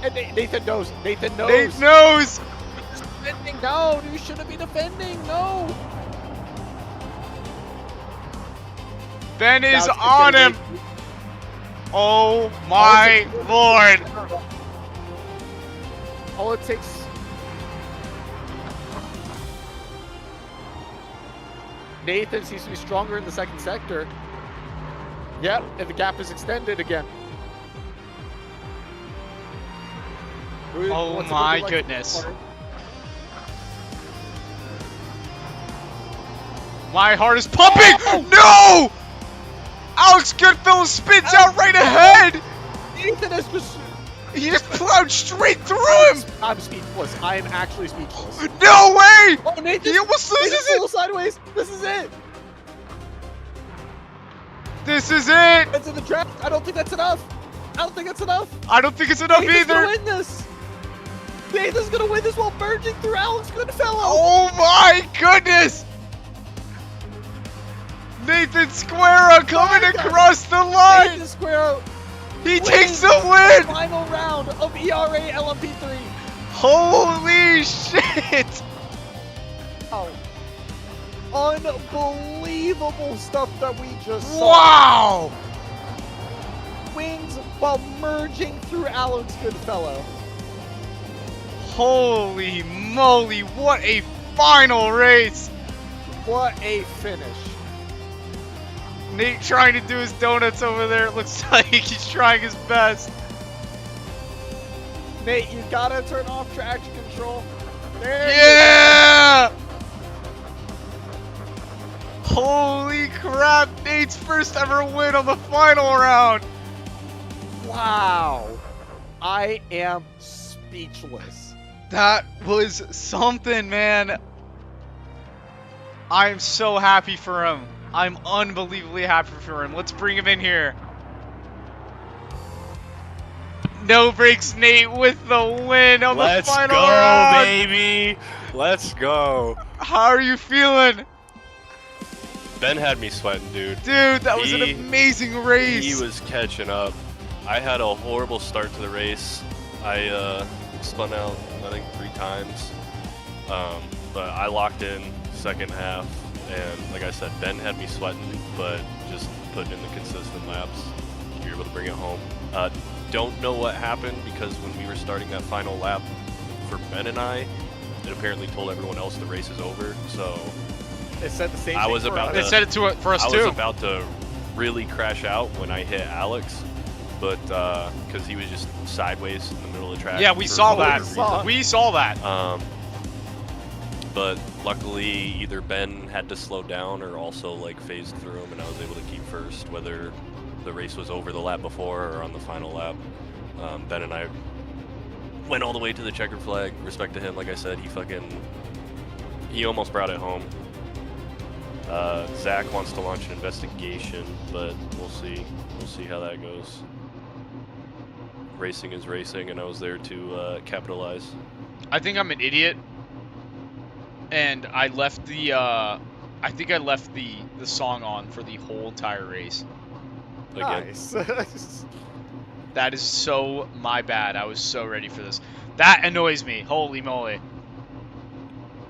Speaker 2: And Nathan knows. Nathan knows.
Speaker 1: Nate knows.
Speaker 2: Defending. No, you shouldn't be defending. No.
Speaker 1: Ben is
Speaker 2: Now it's
Speaker 1: on
Speaker 2: gonna
Speaker 1: him. Oh my lord.
Speaker 2: All it takes. Nathan seems to be stronger in the second sector. Yep, and the gap is extended again.
Speaker 1: Oh
Speaker 2: What's it
Speaker 1: my
Speaker 2: gonna be like?
Speaker 1: goodness. My heart is pumping. No! Alex Goodfellow spins out right ahead.
Speaker 2: Nathan is just.
Speaker 1: He just plowed straight through him.
Speaker 2: I'm speechless. I am actually speechless.
Speaker 1: No way!
Speaker 2: Oh, Nathan!
Speaker 1: He almost loses
Speaker 2: Nathan's
Speaker 1: it.
Speaker 2: still sideways. This is it.
Speaker 1: This is it.
Speaker 2: It's in the draft. I don't think that's enough. I don't think that's enough.
Speaker 1: I don't think it's enough
Speaker 2: Nathan's
Speaker 1: either.
Speaker 2: gonna win this. Nathan's gonna win this while merging through Alex Goodfellow.
Speaker 1: Oh my goodness! Nathan Squera coming
Speaker 2: My God.
Speaker 1: across the line.
Speaker 2: Nathan Square
Speaker 1: He
Speaker 2: wins
Speaker 1: takes the
Speaker 2: the
Speaker 1: win.
Speaker 2: final round of ERA LMP3.
Speaker 1: Holy shit!
Speaker 2: Oh, unbelievable stuff that we just saw.
Speaker 1: Wow!
Speaker 2: Wins while merging through Alex Goodfellow.
Speaker 1: Holy moly! What a final race!
Speaker 2: What a finish.
Speaker 1: Nate trying to do his donuts over there. It looks like he's trying his best.
Speaker 2: Nate, you gotta turn off traction control. There
Speaker 1: Yeah! Holy crap! Nate's first ever win on the final round.
Speaker 2: Wow. I am speechless.
Speaker 1: That was something, man. I'm so happy for him. I'm unbelievably happy for him. Let's bring him in here. No breaks Nate with the win on the final round.
Speaker 5: Let's go, baby. Let's go.
Speaker 1: How are you feeling?
Speaker 5: Ben had me sweating, dude.
Speaker 1: Dude, that was an
Speaker 5: He-
Speaker 1: amazing race.
Speaker 5: He was catching up. I had a horrible start to the race. I spun out, I think, 3 times. But I locked in second half. And like I said, Ben had me sweating, but just putting in the consistent laps, we were able to bring it home. Don't know what happened because when we were starting that final lap for Ben and I, it apparently told everyone else the race is over. So
Speaker 2: It said the same
Speaker 5: I
Speaker 2: thing
Speaker 5: was
Speaker 2: for
Speaker 5: about
Speaker 2: us.
Speaker 1: They said it for us
Speaker 5: I
Speaker 1: too.
Speaker 5: was about to really crash out when I hit Alex, but because he was just sideways in the middle of the track.
Speaker 1: Yeah, we
Speaker 5: for
Speaker 1: saw
Speaker 5: whatever
Speaker 1: that.
Speaker 5: reason.
Speaker 1: We saw that.
Speaker 5: but luckily either Ben had to slow down or also like phased through him, and I was able to keep first, whether the race was over the lap before or on the final lap. Ben and I went all the way to the checkered flag. Respect to him, like I said, he almost brought it home. Zach wants to launch an investigation, but we'll see. We'll see how that goes. Racing is racing, and I was there to capitalize.
Speaker 1: I think I'm an idiot, and I left the I think I left the song on for the whole entire race.
Speaker 5: Again.
Speaker 2: Nice.
Speaker 1: That is so my bad. I was so ready for this. That annoys me. Holy moly.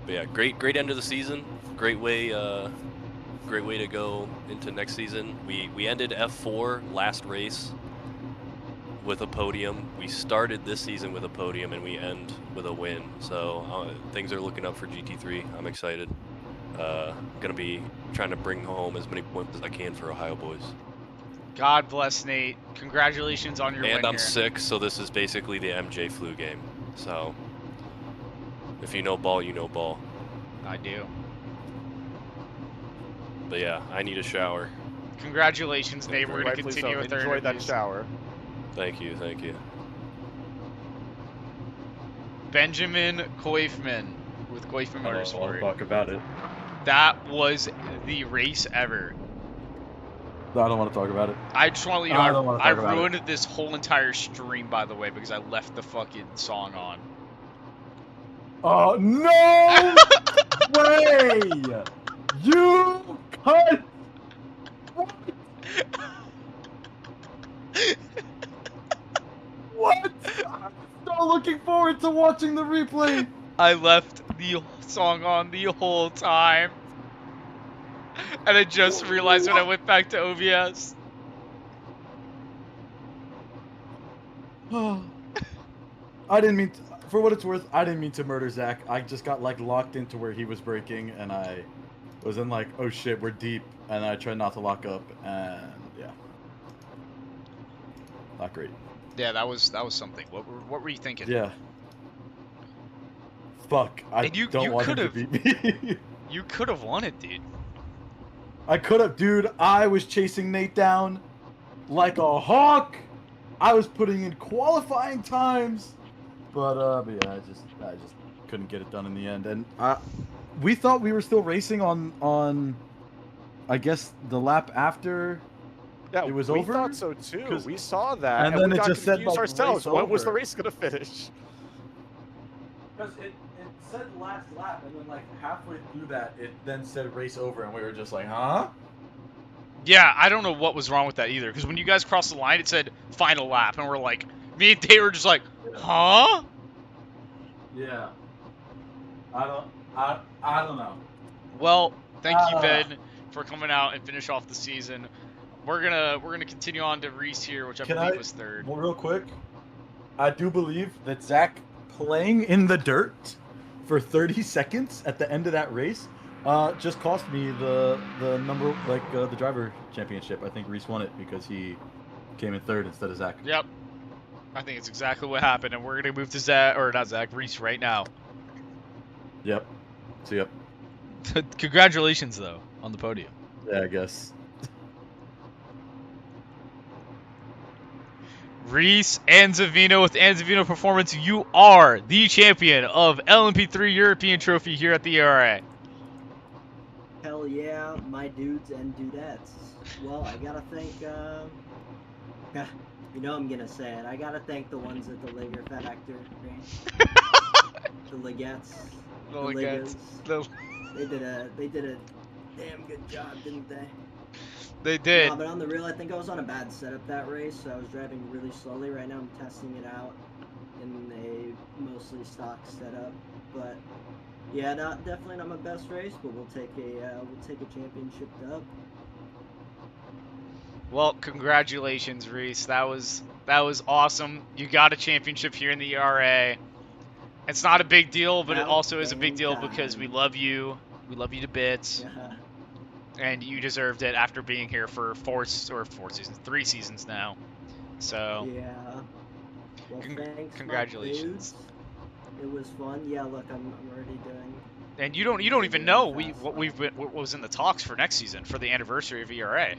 Speaker 5: But yeah, great end of the season. Great way to go into next season. We ended F4 last race with a podium. We started this season with a podium, and we end with a win. So things are looking up for GT3. I'm excited. Gonna be trying to bring home as many points as I can for Ohio boys.
Speaker 1: God bless Nate. Congratulations on your win
Speaker 5: And I'm
Speaker 1: here.
Speaker 5: sick, so this is basically the MJ flu game. So if you know ball, you know ball.
Speaker 1: I do.
Speaker 5: But yeah, I need a shower.
Speaker 1: Congratulations, Nate. We're gonna
Speaker 2: Rightfully
Speaker 1: continue
Speaker 2: so.
Speaker 1: with our
Speaker 2: Enjoy that
Speaker 1: interviews.
Speaker 2: shower.
Speaker 5: Thank you, thank you.
Speaker 1: Benjamin Koifman with Koifman
Speaker 4: I don't want
Speaker 1: Motorsport.
Speaker 4: to talk about it.
Speaker 1: That was the race ever.
Speaker 4: No, I don't want to talk about it.
Speaker 1: I just want to let you
Speaker 4: I
Speaker 1: know,
Speaker 4: don't wanna
Speaker 1: I
Speaker 4: talk about
Speaker 1: ruined this whole entire stream, by the way, because I left the fucking song on.
Speaker 4: Oh, no way! You cut! What? I'm so looking forward to watching the replay.
Speaker 1: I left the song on the whole time. And I just realized when I went back to OBS.
Speaker 4: I didn't mean to, for what it's worth, I didn't mean to murder Zach. I just got like locked into where he was braking, and I was in like, oh shit, we're deep, and I tried not to lock up, and yeah. Not great.
Speaker 1: Yeah, that was something. What were you thinking?
Speaker 4: Yeah. Fuck. I
Speaker 1: And you
Speaker 4: don't want him to
Speaker 1: could've-
Speaker 4: beat me.
Speaker 1: You could have won it, dude.
Speaker 4: I could have, dude. I was chasing Nate down like a hawk. I was putting in qualifying times, but yeah, I just couldn't get it done in the end. And we thought we were still racing on, I guess the lap after.
Speaker 2: Yeah,
Speaker 4: It was
Speaker 2: we
Speaker 4: over?
Speaker 2: thought so too.
Speaker 4: 'Cause-
Speaker 2: We saw that,
Speaker 4: and then
Speaker 2: we
Speaker 4: it
Speaker 2: got
Speaker 4: just said,
Speaker 2: confused
Speaker 4: like,
Speaker 2: ourselves.
Speaker 4: race
Speaker 2: When was the
Speaker 4: over.
Speaker 2: race gonna finish?
Speaker 4: Because it said last lap, and then like halfway through that, it then said race over, and we were just like, huh?
Speaker 1: Yeah, I don't know what was wrong with that either. Because when you guys crossed the line, it said final lap, and we're like, me and Dave were just like, huh?
Speaker 4: Yeah. I don't know.
Speaker 1: Well, thank you, Ben, for coming out and finish off the season. We're gonna continue on to Reese here, which I
Speaker 4: Can
Speaker 1: believe
Speaker 4: I-
Speaker 1: was third.
Speaker 4: Well, real quick, I do believe that Zach playing in the dirt for 30 seconds at the end of that race just cost me the number, like the driver championship. I think Reese won it because he came in third instead of Zach.
Speaker 1: Yep. I think it's exactly what happened, and we're gonna move to Zach, or not Zach, Reese right now.
Speaker 4: Yep. So yep.
Speaker 1: Congratulations, though, on the podium.
Speaker 4: Yeah, I guess.
Speaker 1: Reese Anzavino with Anzavino Performance, you are the champion of LMP3 European Trophy here at the ERA.
Speaker 6: Hell yeah, my dudes and dudettes. Well, I gotta thank, you know I'm gonna say it. I gotta thank the ones at the Liger Factory. The Ligettes.
Speaker 1: The Ligettes.
Speaker 6: Ligas. They did a damn good job, didn't they?
Speaker 1: They did.
Speaker 6: No, but on the real, I think I was on a bad setup that race, so I was driving really slowly. Right now I'm testing it out in a mostly stock setup, but yeah, definitely not my best race, but we'll take a championship dub.
Speaker 1: Well, congratulations, Reese. That was awesome. You got a championship here in the ERA. It's not a big deal, but it also is a big deal because we love you. We love you to bits.
Speaker 6: Yeah.
Speaker 1: And you deserved it after being here for 3 seasons now. So,
Speaker 6: Yeah. Well, thanks, my
Speaker 1: congratulations.
Speaker 6: dudes. It was fun. Yeah, look, I'm already doing
Speaker 1: And you don't even know what was in the talks for next season for the anniversary of ERA.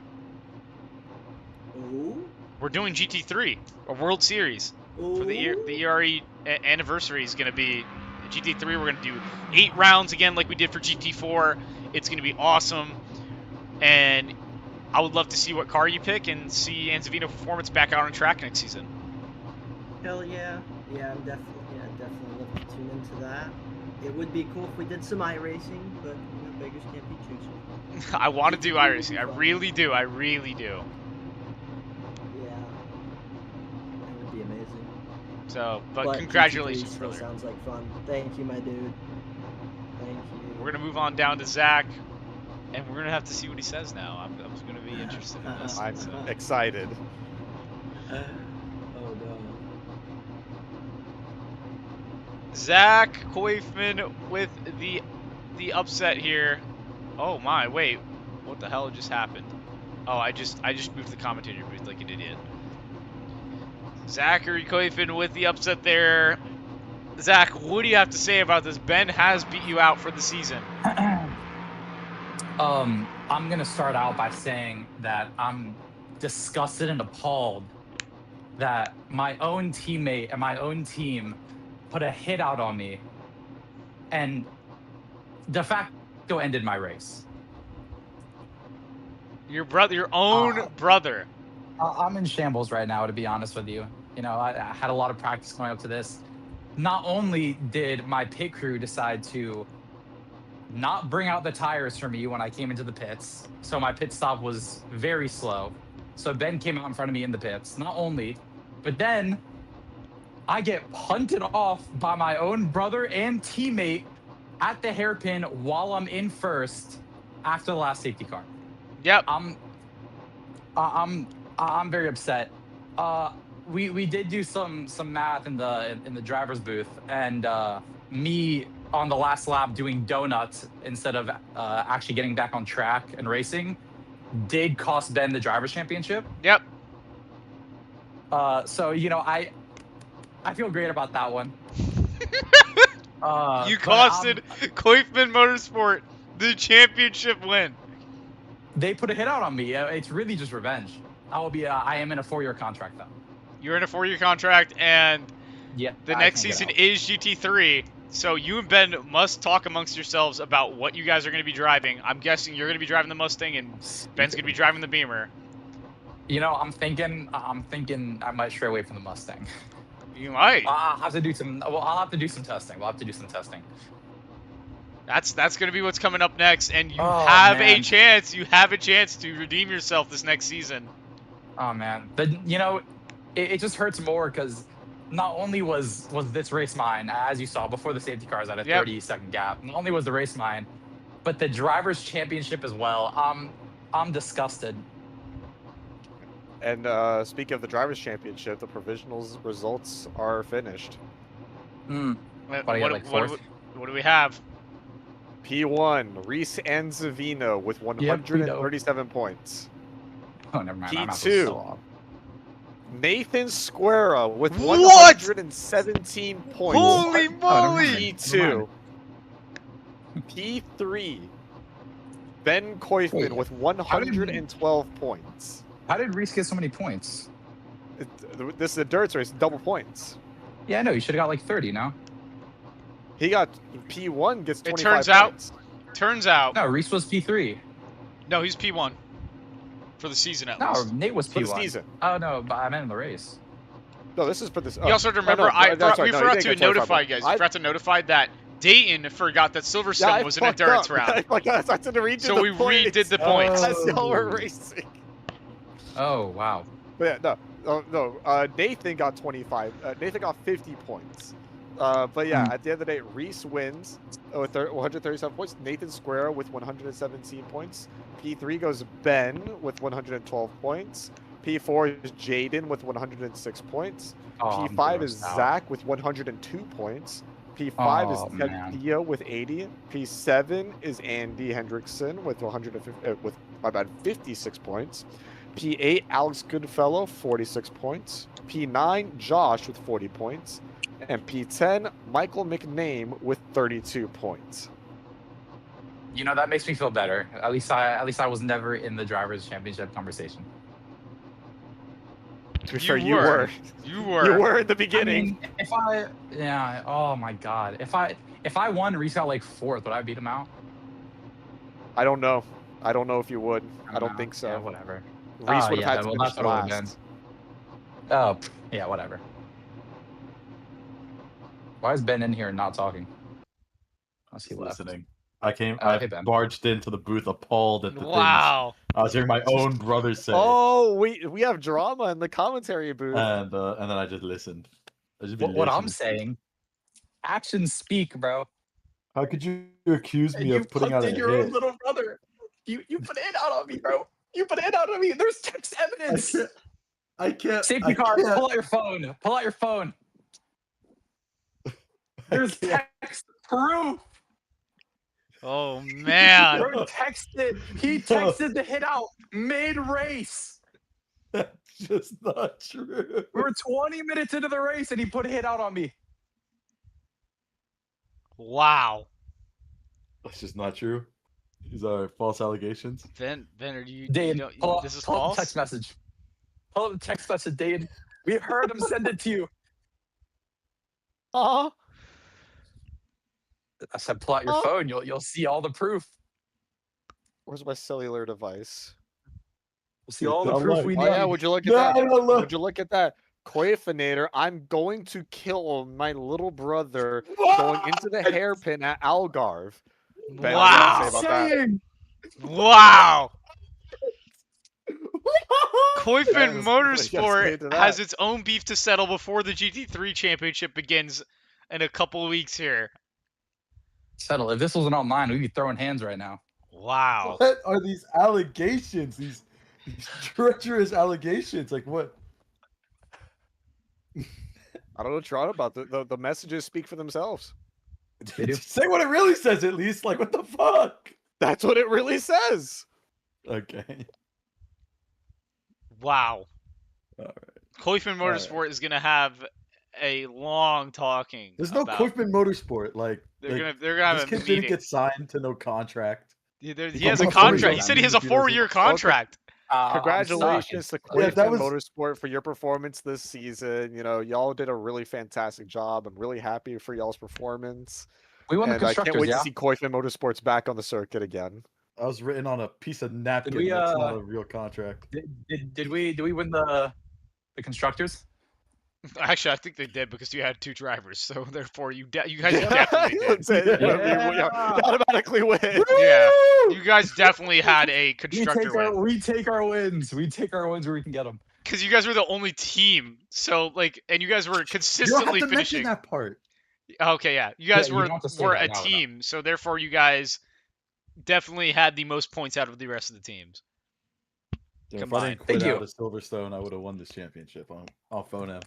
Speaker 6: Ooh.
Speaker 1: We're doing GT3, a World Series. For the ERA anniversary is going to be GT3. We're going to do 8 rounds again like we did for GT4. It's going to be awesome. And I would love to see what car you pick and see Anzavino Performance back out on track next season.
Speaker 6: Hell yeah. Yeah, I'm definitely looking to tune into that. It would be cool if we did some iRacing, but beggars can't be choosers.
Speaker 1: I want to do iRacing. I really do. I really do.
Speaker 6: Yeah. That would be amazing.
Speaker 1: So, but congratulations,
Speaker 6: GT3
Speaker 1: brother.
Speaker 6: Sounds like fun. Thank you, my dude. Thank you.
Speaker 1: We're gonna move on down to Zach, and we're gonna have to see what he says now. I'm gonna be interested in this.
Speaker 2: I'm
Speaker 1: so.
Speaker 2: excited.
Speaker 6: Oh no.
Speaker 1: Zach Koifman with the upset here. Oh my, wait, what the hell just happened? Oh, I just moved the commentator booth like an idiot. Zachary Koifman with the upset there. Zach, what do you have to say about this? Ben has beat you out for the season.
Speaker 3: I'm gonna start out by saying that I'm disgusted and appalled that my own teammate and my own team put a hit out on me and de facto ended my race.
Speaker 1: Your brother, your own brother.
Speaker 3: I'm in shambles right now, to be honest with you. You know, I had a lot of practice going up to this. Not only did my pit crew decide to not bring out the tires for me when I came into the pits, so my pit stop was very slow. So Ben came out in front of me in the pits. Not only, but then I get punted off by my own brother and teammate at the hairpin while I'm in first after the last safety car.
Speaker 1: Yep.
Speaker 3: I'm very upset. We did do some math in the driver's booth, and me on the last lap doing donuts instead of actually getting back on track and racing did cost Ben the driver's championship.
Speaker 1: Yep.
Speaker 3: So you know, I feel great about that one.
Speaker 1: You costed Koifman Motorsport the championship win.
Speaker 3: They put a hit out on me. It's really just revenge. I am in a 4-year contract though.
Speaker 1: You're in a 4-year contract, and
Speaker 3: Yeah.
Speaker 1: the next season is GT3. So you and Ben must talk amongst yourselves about what you guys are going to be driving. I'm guessing you're going to be driving the Mustang, and Ben's going to be driving the Beamer.
Speaker 3: You know, I'm thinking I might stray away from the Mustang.
Speaker 1: You might.
Speaker 3: I'll have to do some testing. We'll have to do some testing.
Speaker 1: That's going to be what's coming up next, and you
Speaker 3: Oh,
Speaker 1: have
Speaker 3: man.
Speaker 1: a chance. You have a chance to redeem yourself this next season.
Speaker 3: Oh man, but you know, it just hurts more because not only was this race mine, as you saw before the safety cars at a 30-second gap. Not only was the race mine, but the drivers' championship as well. I'm disgusted.
Speaker 2: And speaking of the Drivers' Championship, the provisionals results are finished.
Speaker 3: What do you get, like fourth?
Speaker 1: What do we have?
Speaker 2: P1, Reese Anzavino with 137 points.
Speaker 3: Oh, never mind. My mouth was
Speaker 2: P2,
Speaker 3: so off.
Speaker 2: Nathan Squera with
Speaker 1: What?
Speaker 2: 117 points.
Speaker 1: Holy moly!
Speaker 2: P2. P3, Ben Koifman
Speaker 3: Wait,
Speaker 2: with 112 points.
Speaker 3: How did Reese get so many points?
Speaker 2: This is a dirt race, double points.
Speaker 3: Yeah, I know. You should have got like 30, no?
Speaker 2: He got P1 gets 25 points.
Speaker 1: Turns out,
Speaker 3: No, Reese was P3.
Speaker 1: no, he's P1 for the season at
Speaker 3: No,
Speaker 1: least.
Speaker 3: Nate was
Speaker 2: For
Speaker 3: P1.
Speaker 2: the season.
Speaker 3: Oh, no, but I meant in the race.
Speaker 2: No, this is for this.
Speaker 1: You also have to remember, we forgot to notify you guys. We forgot to notify that Dayton forgot that Silverstone was an endurance round.
Speaker 2: I didn't redo
Speaker 1: So
Speaker 2: the
Speaker 1: we
Speaker 2: points.
Speaker 1: redid the points.
Speaker 2: As y'all were racing.
Speaker 3: Oh, wow.
Speaker 2: But yeah, no. Nathan got 25. Nathan got 50 points. But yeah, at the end of the day, Reese wins with 137 points. Nathan Square with 117 points. P3 goes Ben with 112 points. P4 is Jaden with 106 points.
Speaker 3: Oh,
Speaker 2: P5 is
Speaker 3: grossed out.
Speaker 2: Zach with 102 points. P5
Speaker 3: Oh,
Speaker 2: is Ted
Speaker 3: man.
Speaker 2: Theo with 80. P7 is Andy Hendrickson with 56 points. P8 Alex Goodfellow 46 points. P9 Josh with 40 points. And P10 Michael McName with 32 points.
Speaker 3: You know, that makes me feel better. At least I was never in the drivers' championship conversation.
Speaker 2: To be
Speaker 1: You
Speaker 2: fair, you
Speaker 1: were.
Speaker 2: were.
Speaker 1: You
Speaker 2: You
Speaker 1: were.
Speaker 2: were in the
Speaker 3: I
Speaker 2: beginning.
Speaker 3: mean, yeah. Oh my god, if I won, Reese got like fourth, would I beat him out?
Speaker 2: I don't know. I don't know if you would. I don't
Speaker 3: know.
Speaker 2: think
Speaker 3: Yeah,
Speaker 2: so.
Speaker 3: whatever.
Speaker 2: Reese
Speaker 3: Oh
Speaker 2: would have
Speaker 3: yeah,
Speaker 2: had to
Speaker 3: well
Speaker 2: finish
Speaker 3: that's what it would have been.
Speaker 2: last.
Speaker 3: Oh yeah, whatever. Why is Ben in here and not talking? Unless he
Speaker 4: Just
Speaker 3: left.
Speaker 4: listening.
Speaker 3: Hey,
Speaker 4: I
Speaker 3: Ben.
Speaker 4: barged into the booth appalled at the things
Speaker 1: Wow.
Speaker 4: I was hearing my own brother say,
Speaker 2: Oh, we have drama in the commentary booth.
Speaker 4: and then I just listened. I just be
Speaker 3: What I'm
Speaker 4: listening.
Speaker 3: saying, actions speak, bro.
Speaker 4: How could you accuse
Speaker 3: And
Speaker 4: me
Speaker 3: you
Speaker 4: of putting out
Speaker 3: punked
Speaker 4: a
Speaker 3: in your own
Speaker 4: hit?
Speaker 3: little brother. You put it out on me, bro. You put it out on me. There's text
Speaker 4: I
Speaker 3: evidence.
Speaker 4: can't. I can't.
Speaker 3: Safety
Speaker 4: I
Speaker 3: car.
Speaker 4: can't.
Speaker 3: Pull out your phone. Pull out your phone. There's
Speaker 4: can't.
Speaker 3: text proof.
Speaker 1: Oh man.
Speaker 3: Bro texted. He texted the hit out mid race.
Speaker 4: That's just not true.
Speaker 3: We were 20 minutes into the race and he put a hit out on me.
Speaker 1: Wow.
Speaker 4: That's just not true. These are false allegations.
Speaker 1: Ben, are you
Speaker 3: Dane,
Speaker 1: don't,
Speaker 3: pull up,
Speaker 1: this is
Speaker 3: pull up
Speaker 1: false?
Speaker 3: the text message. Pull up the text message, Dane. We heard him send it to you.
Speaker 2: Huh?
Speaker 3: I said, pull out your
Speaker 2: Oh.
Speaker 3: phone. You'll see all the proof.
Speaker 2: Where's my cellular device?
Speaker 3: We'll see all the
Speaker 4: I'm
Speaker 3: proof
Speaker 4: like,
Speaker 3: we
Speaker 2: Oh
Speaker 3: need.
Speaker 2: yeah, would you look at
Speaker 4: No,
Speaker 2: that?
Speaker 4: no, look.
Speaker 2: Would you look at that? Coifinator, I'm going to kill my little brother going into the hairpin at Algarve. Ben, what do you
Speaker 1: Wow.
Speaker 2: say about that?
Speaker 3: Saying.
Speaker 1: Wow. Koifin
Speaker 2: Yes, what do you gotta say
Speaker 1: Motorsport
Speaker 2: to
Speaker 1: has
Speaker 2: that?
Speaker 1: its own beef to settle before the GT3 championship begins in a couple of weeks here.
Speaker 3: Settle. If this wasn't online, we'd be throwing hands right now.
Speaker 1: Wow.
Speaker 4: What are these allegations? These treacherous allegations. Like what?
Speaker 2: I don't know what you're on about. The messages speak for themselves.
Speaker 3: They do.
Speaker 4: Say what it really says at least. Like what the fuck?
Speaker 2: That's what it really says.
Speaker 4: Okay.
Speaker 1: Wow.
Speaker 4: All right.
Speaker 1: Koifin
Speaker 4: All right.
Speaker 1: Motorsport is gonna have a long talking.
Speaker 4: There's no
Speaker 1: about,
Speaker 4: Koifman Motorsport. Like
Speaker 1: They're
Speaker 4: like,
Speaker 1: gonna have
Speaker 4: this
Speaker 1: a
Speaker 4: kid
Speaker 1: meeting.
Speaker 4: didn't get signed to no contract.
Speaker 1: He
Speaker 4: He
Speaker 1: has a
Speaker 4: got
Speaker 1: contract.
Speaker 4: somebody
Speaker 1: He said he has a
Speaker 4: on YouTube.
Speaker 1: 4-year contract.
Speaker 2: Congratulations to
Speaker 4: Yeah,
Speaker 2: Koifin
Speaker 4: that was-
Speaker 2: Motorsport for your performance this season. You know, y'all did a really fantastic job. I'm really happy for y'all's performance.
Speaker 3: We won the
Speaker 2: And I can't
Speaker 3: constructors,
Speaker 2: wait
Speaker 3: yeah.
Speaker 2: to see Koifin Motorsports back on the circuit again.
Speaker 4: I was written on a piece of napkin.
Speaker 3: we,
Speaker 4: That's not a real contract.
Speaker 3: Did we win the constructors?
Speaker 1: Actually, I think they did because you had 2 drivers, so therefore you guys definitely did.
Speaker 2: That's it.
Speaker 3: Yeah.
Speaker 2: You automatically win.
Speaker 1: Yeah, you guys definitely had a
Speaker 3: We
Speaker 1: constructor
Speaker 3: take our
Speaker 1: win
Speaker 3: we take our wins. We take our wins where we can get them.
Speaker 1: because you guys were the only team. So like, and you guys were
Speaker 4: You don't have
Speaker 1: consistently
Speaker 4: to mention
Speaker 1: finishing.
Speaker 4: that part.
Speaker 1: Okay, yeah, you guys
Speaker 3: you
Speaker 1: were
Speaker 3: don't have to say
Speaker 1: were
Speaker 3: that
Speaker 1: a
Speaker 3: now, no.
Speaker 1: team, so therefore you guys definitely had the most points out of the rest of the teams.
Speaker 4: If I
Speaker 1: Combined.
Speaker 4: didn't quit
Speaker 3: Thank
Speaker 4: out
Speaker 3: you.
Speaker 4: of Silverstone, I would have won this championship. I'll phone him.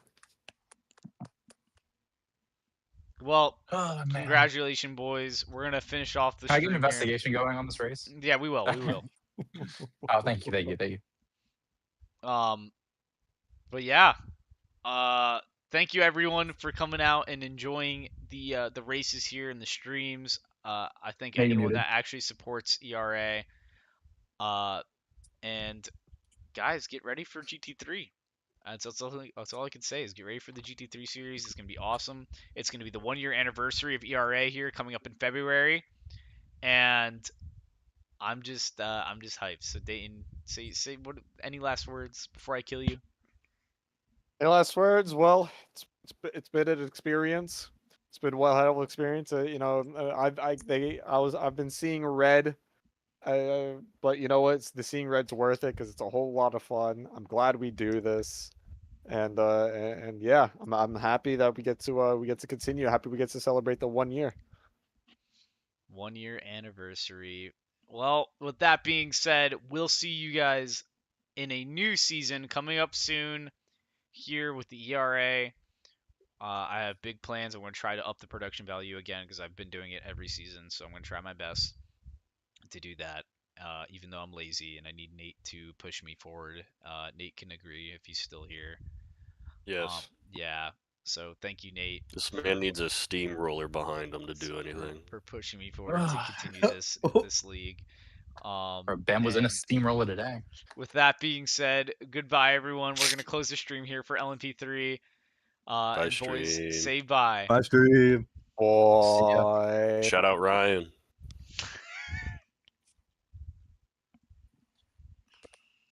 Speaker 1: Well,
Speaker 3: Oh, man.
Speaker 1: congratulations, boys. We're gonna finish off the
Speaker 3: Can I get an
Speaker 1: stream here.
Speaker 3: investigation going on this race?
Speaker 1: Yeah, we will. We will.
Speaker 3: Oh, thank you.
Speaker 1: But yeah, thank you everyone for coming out and enjoying the races here and the streams. I thank
Speaker 3: Yeah, you
Speaker 1: anyone
Speaker 3: muted.
Speaker 1: that actually supports ERA. And guys, get ready for GT3. That's all I can say is get ready for the GT3 series. It's gonna be awesome. It's gonna be the 1-year anniversary of ERA here coming up in February, and I'm just hyped. So Dayton, say what? Any last words before I kill you?
Speaker 2: Any last words? Well, it's been an experience. It's been a hell of an experience. You know, I've been seeing red, but you know what? The seeing red's worth it because it's a whole lot of fun. I'm glad we do this, and yeah, I'm happy that we get to continue. Happy we get to celebrate the 1 year.
Speaker 1: 1-year anniversary. Well, with that being said, we'll see you guys in a new season coming up soon here with the ERA. I have big plans. I'm going to try to up the production value again because I've been doing it every season. So I'm going to try my best to do that, even though I'm lazy and I need Nate to push me forward. Nate can agree if he's still here.
Speaker 5: Yes.
Speaker 1: Yeah. So thank you, Nate,
Speaker 5: This man needs a steamroller behind him to do
Speaker 1: for-
Speaker 5: anything.
Speaker 1: for pushing me forward to continue this league.
Speaker 3: Ben was in a
Speaker 1: And
Speaker 3: steamroller today.
Speaker 1: with that being said, goodbye, everyone. We're going to close the stream here for LMP3. And boys,
Speaker 5: stream.
Speaker 1: say bye.
Speaker 4: Bye, stream.
Speaker 2: Boy.
Speaker 5: Shout out Ryan.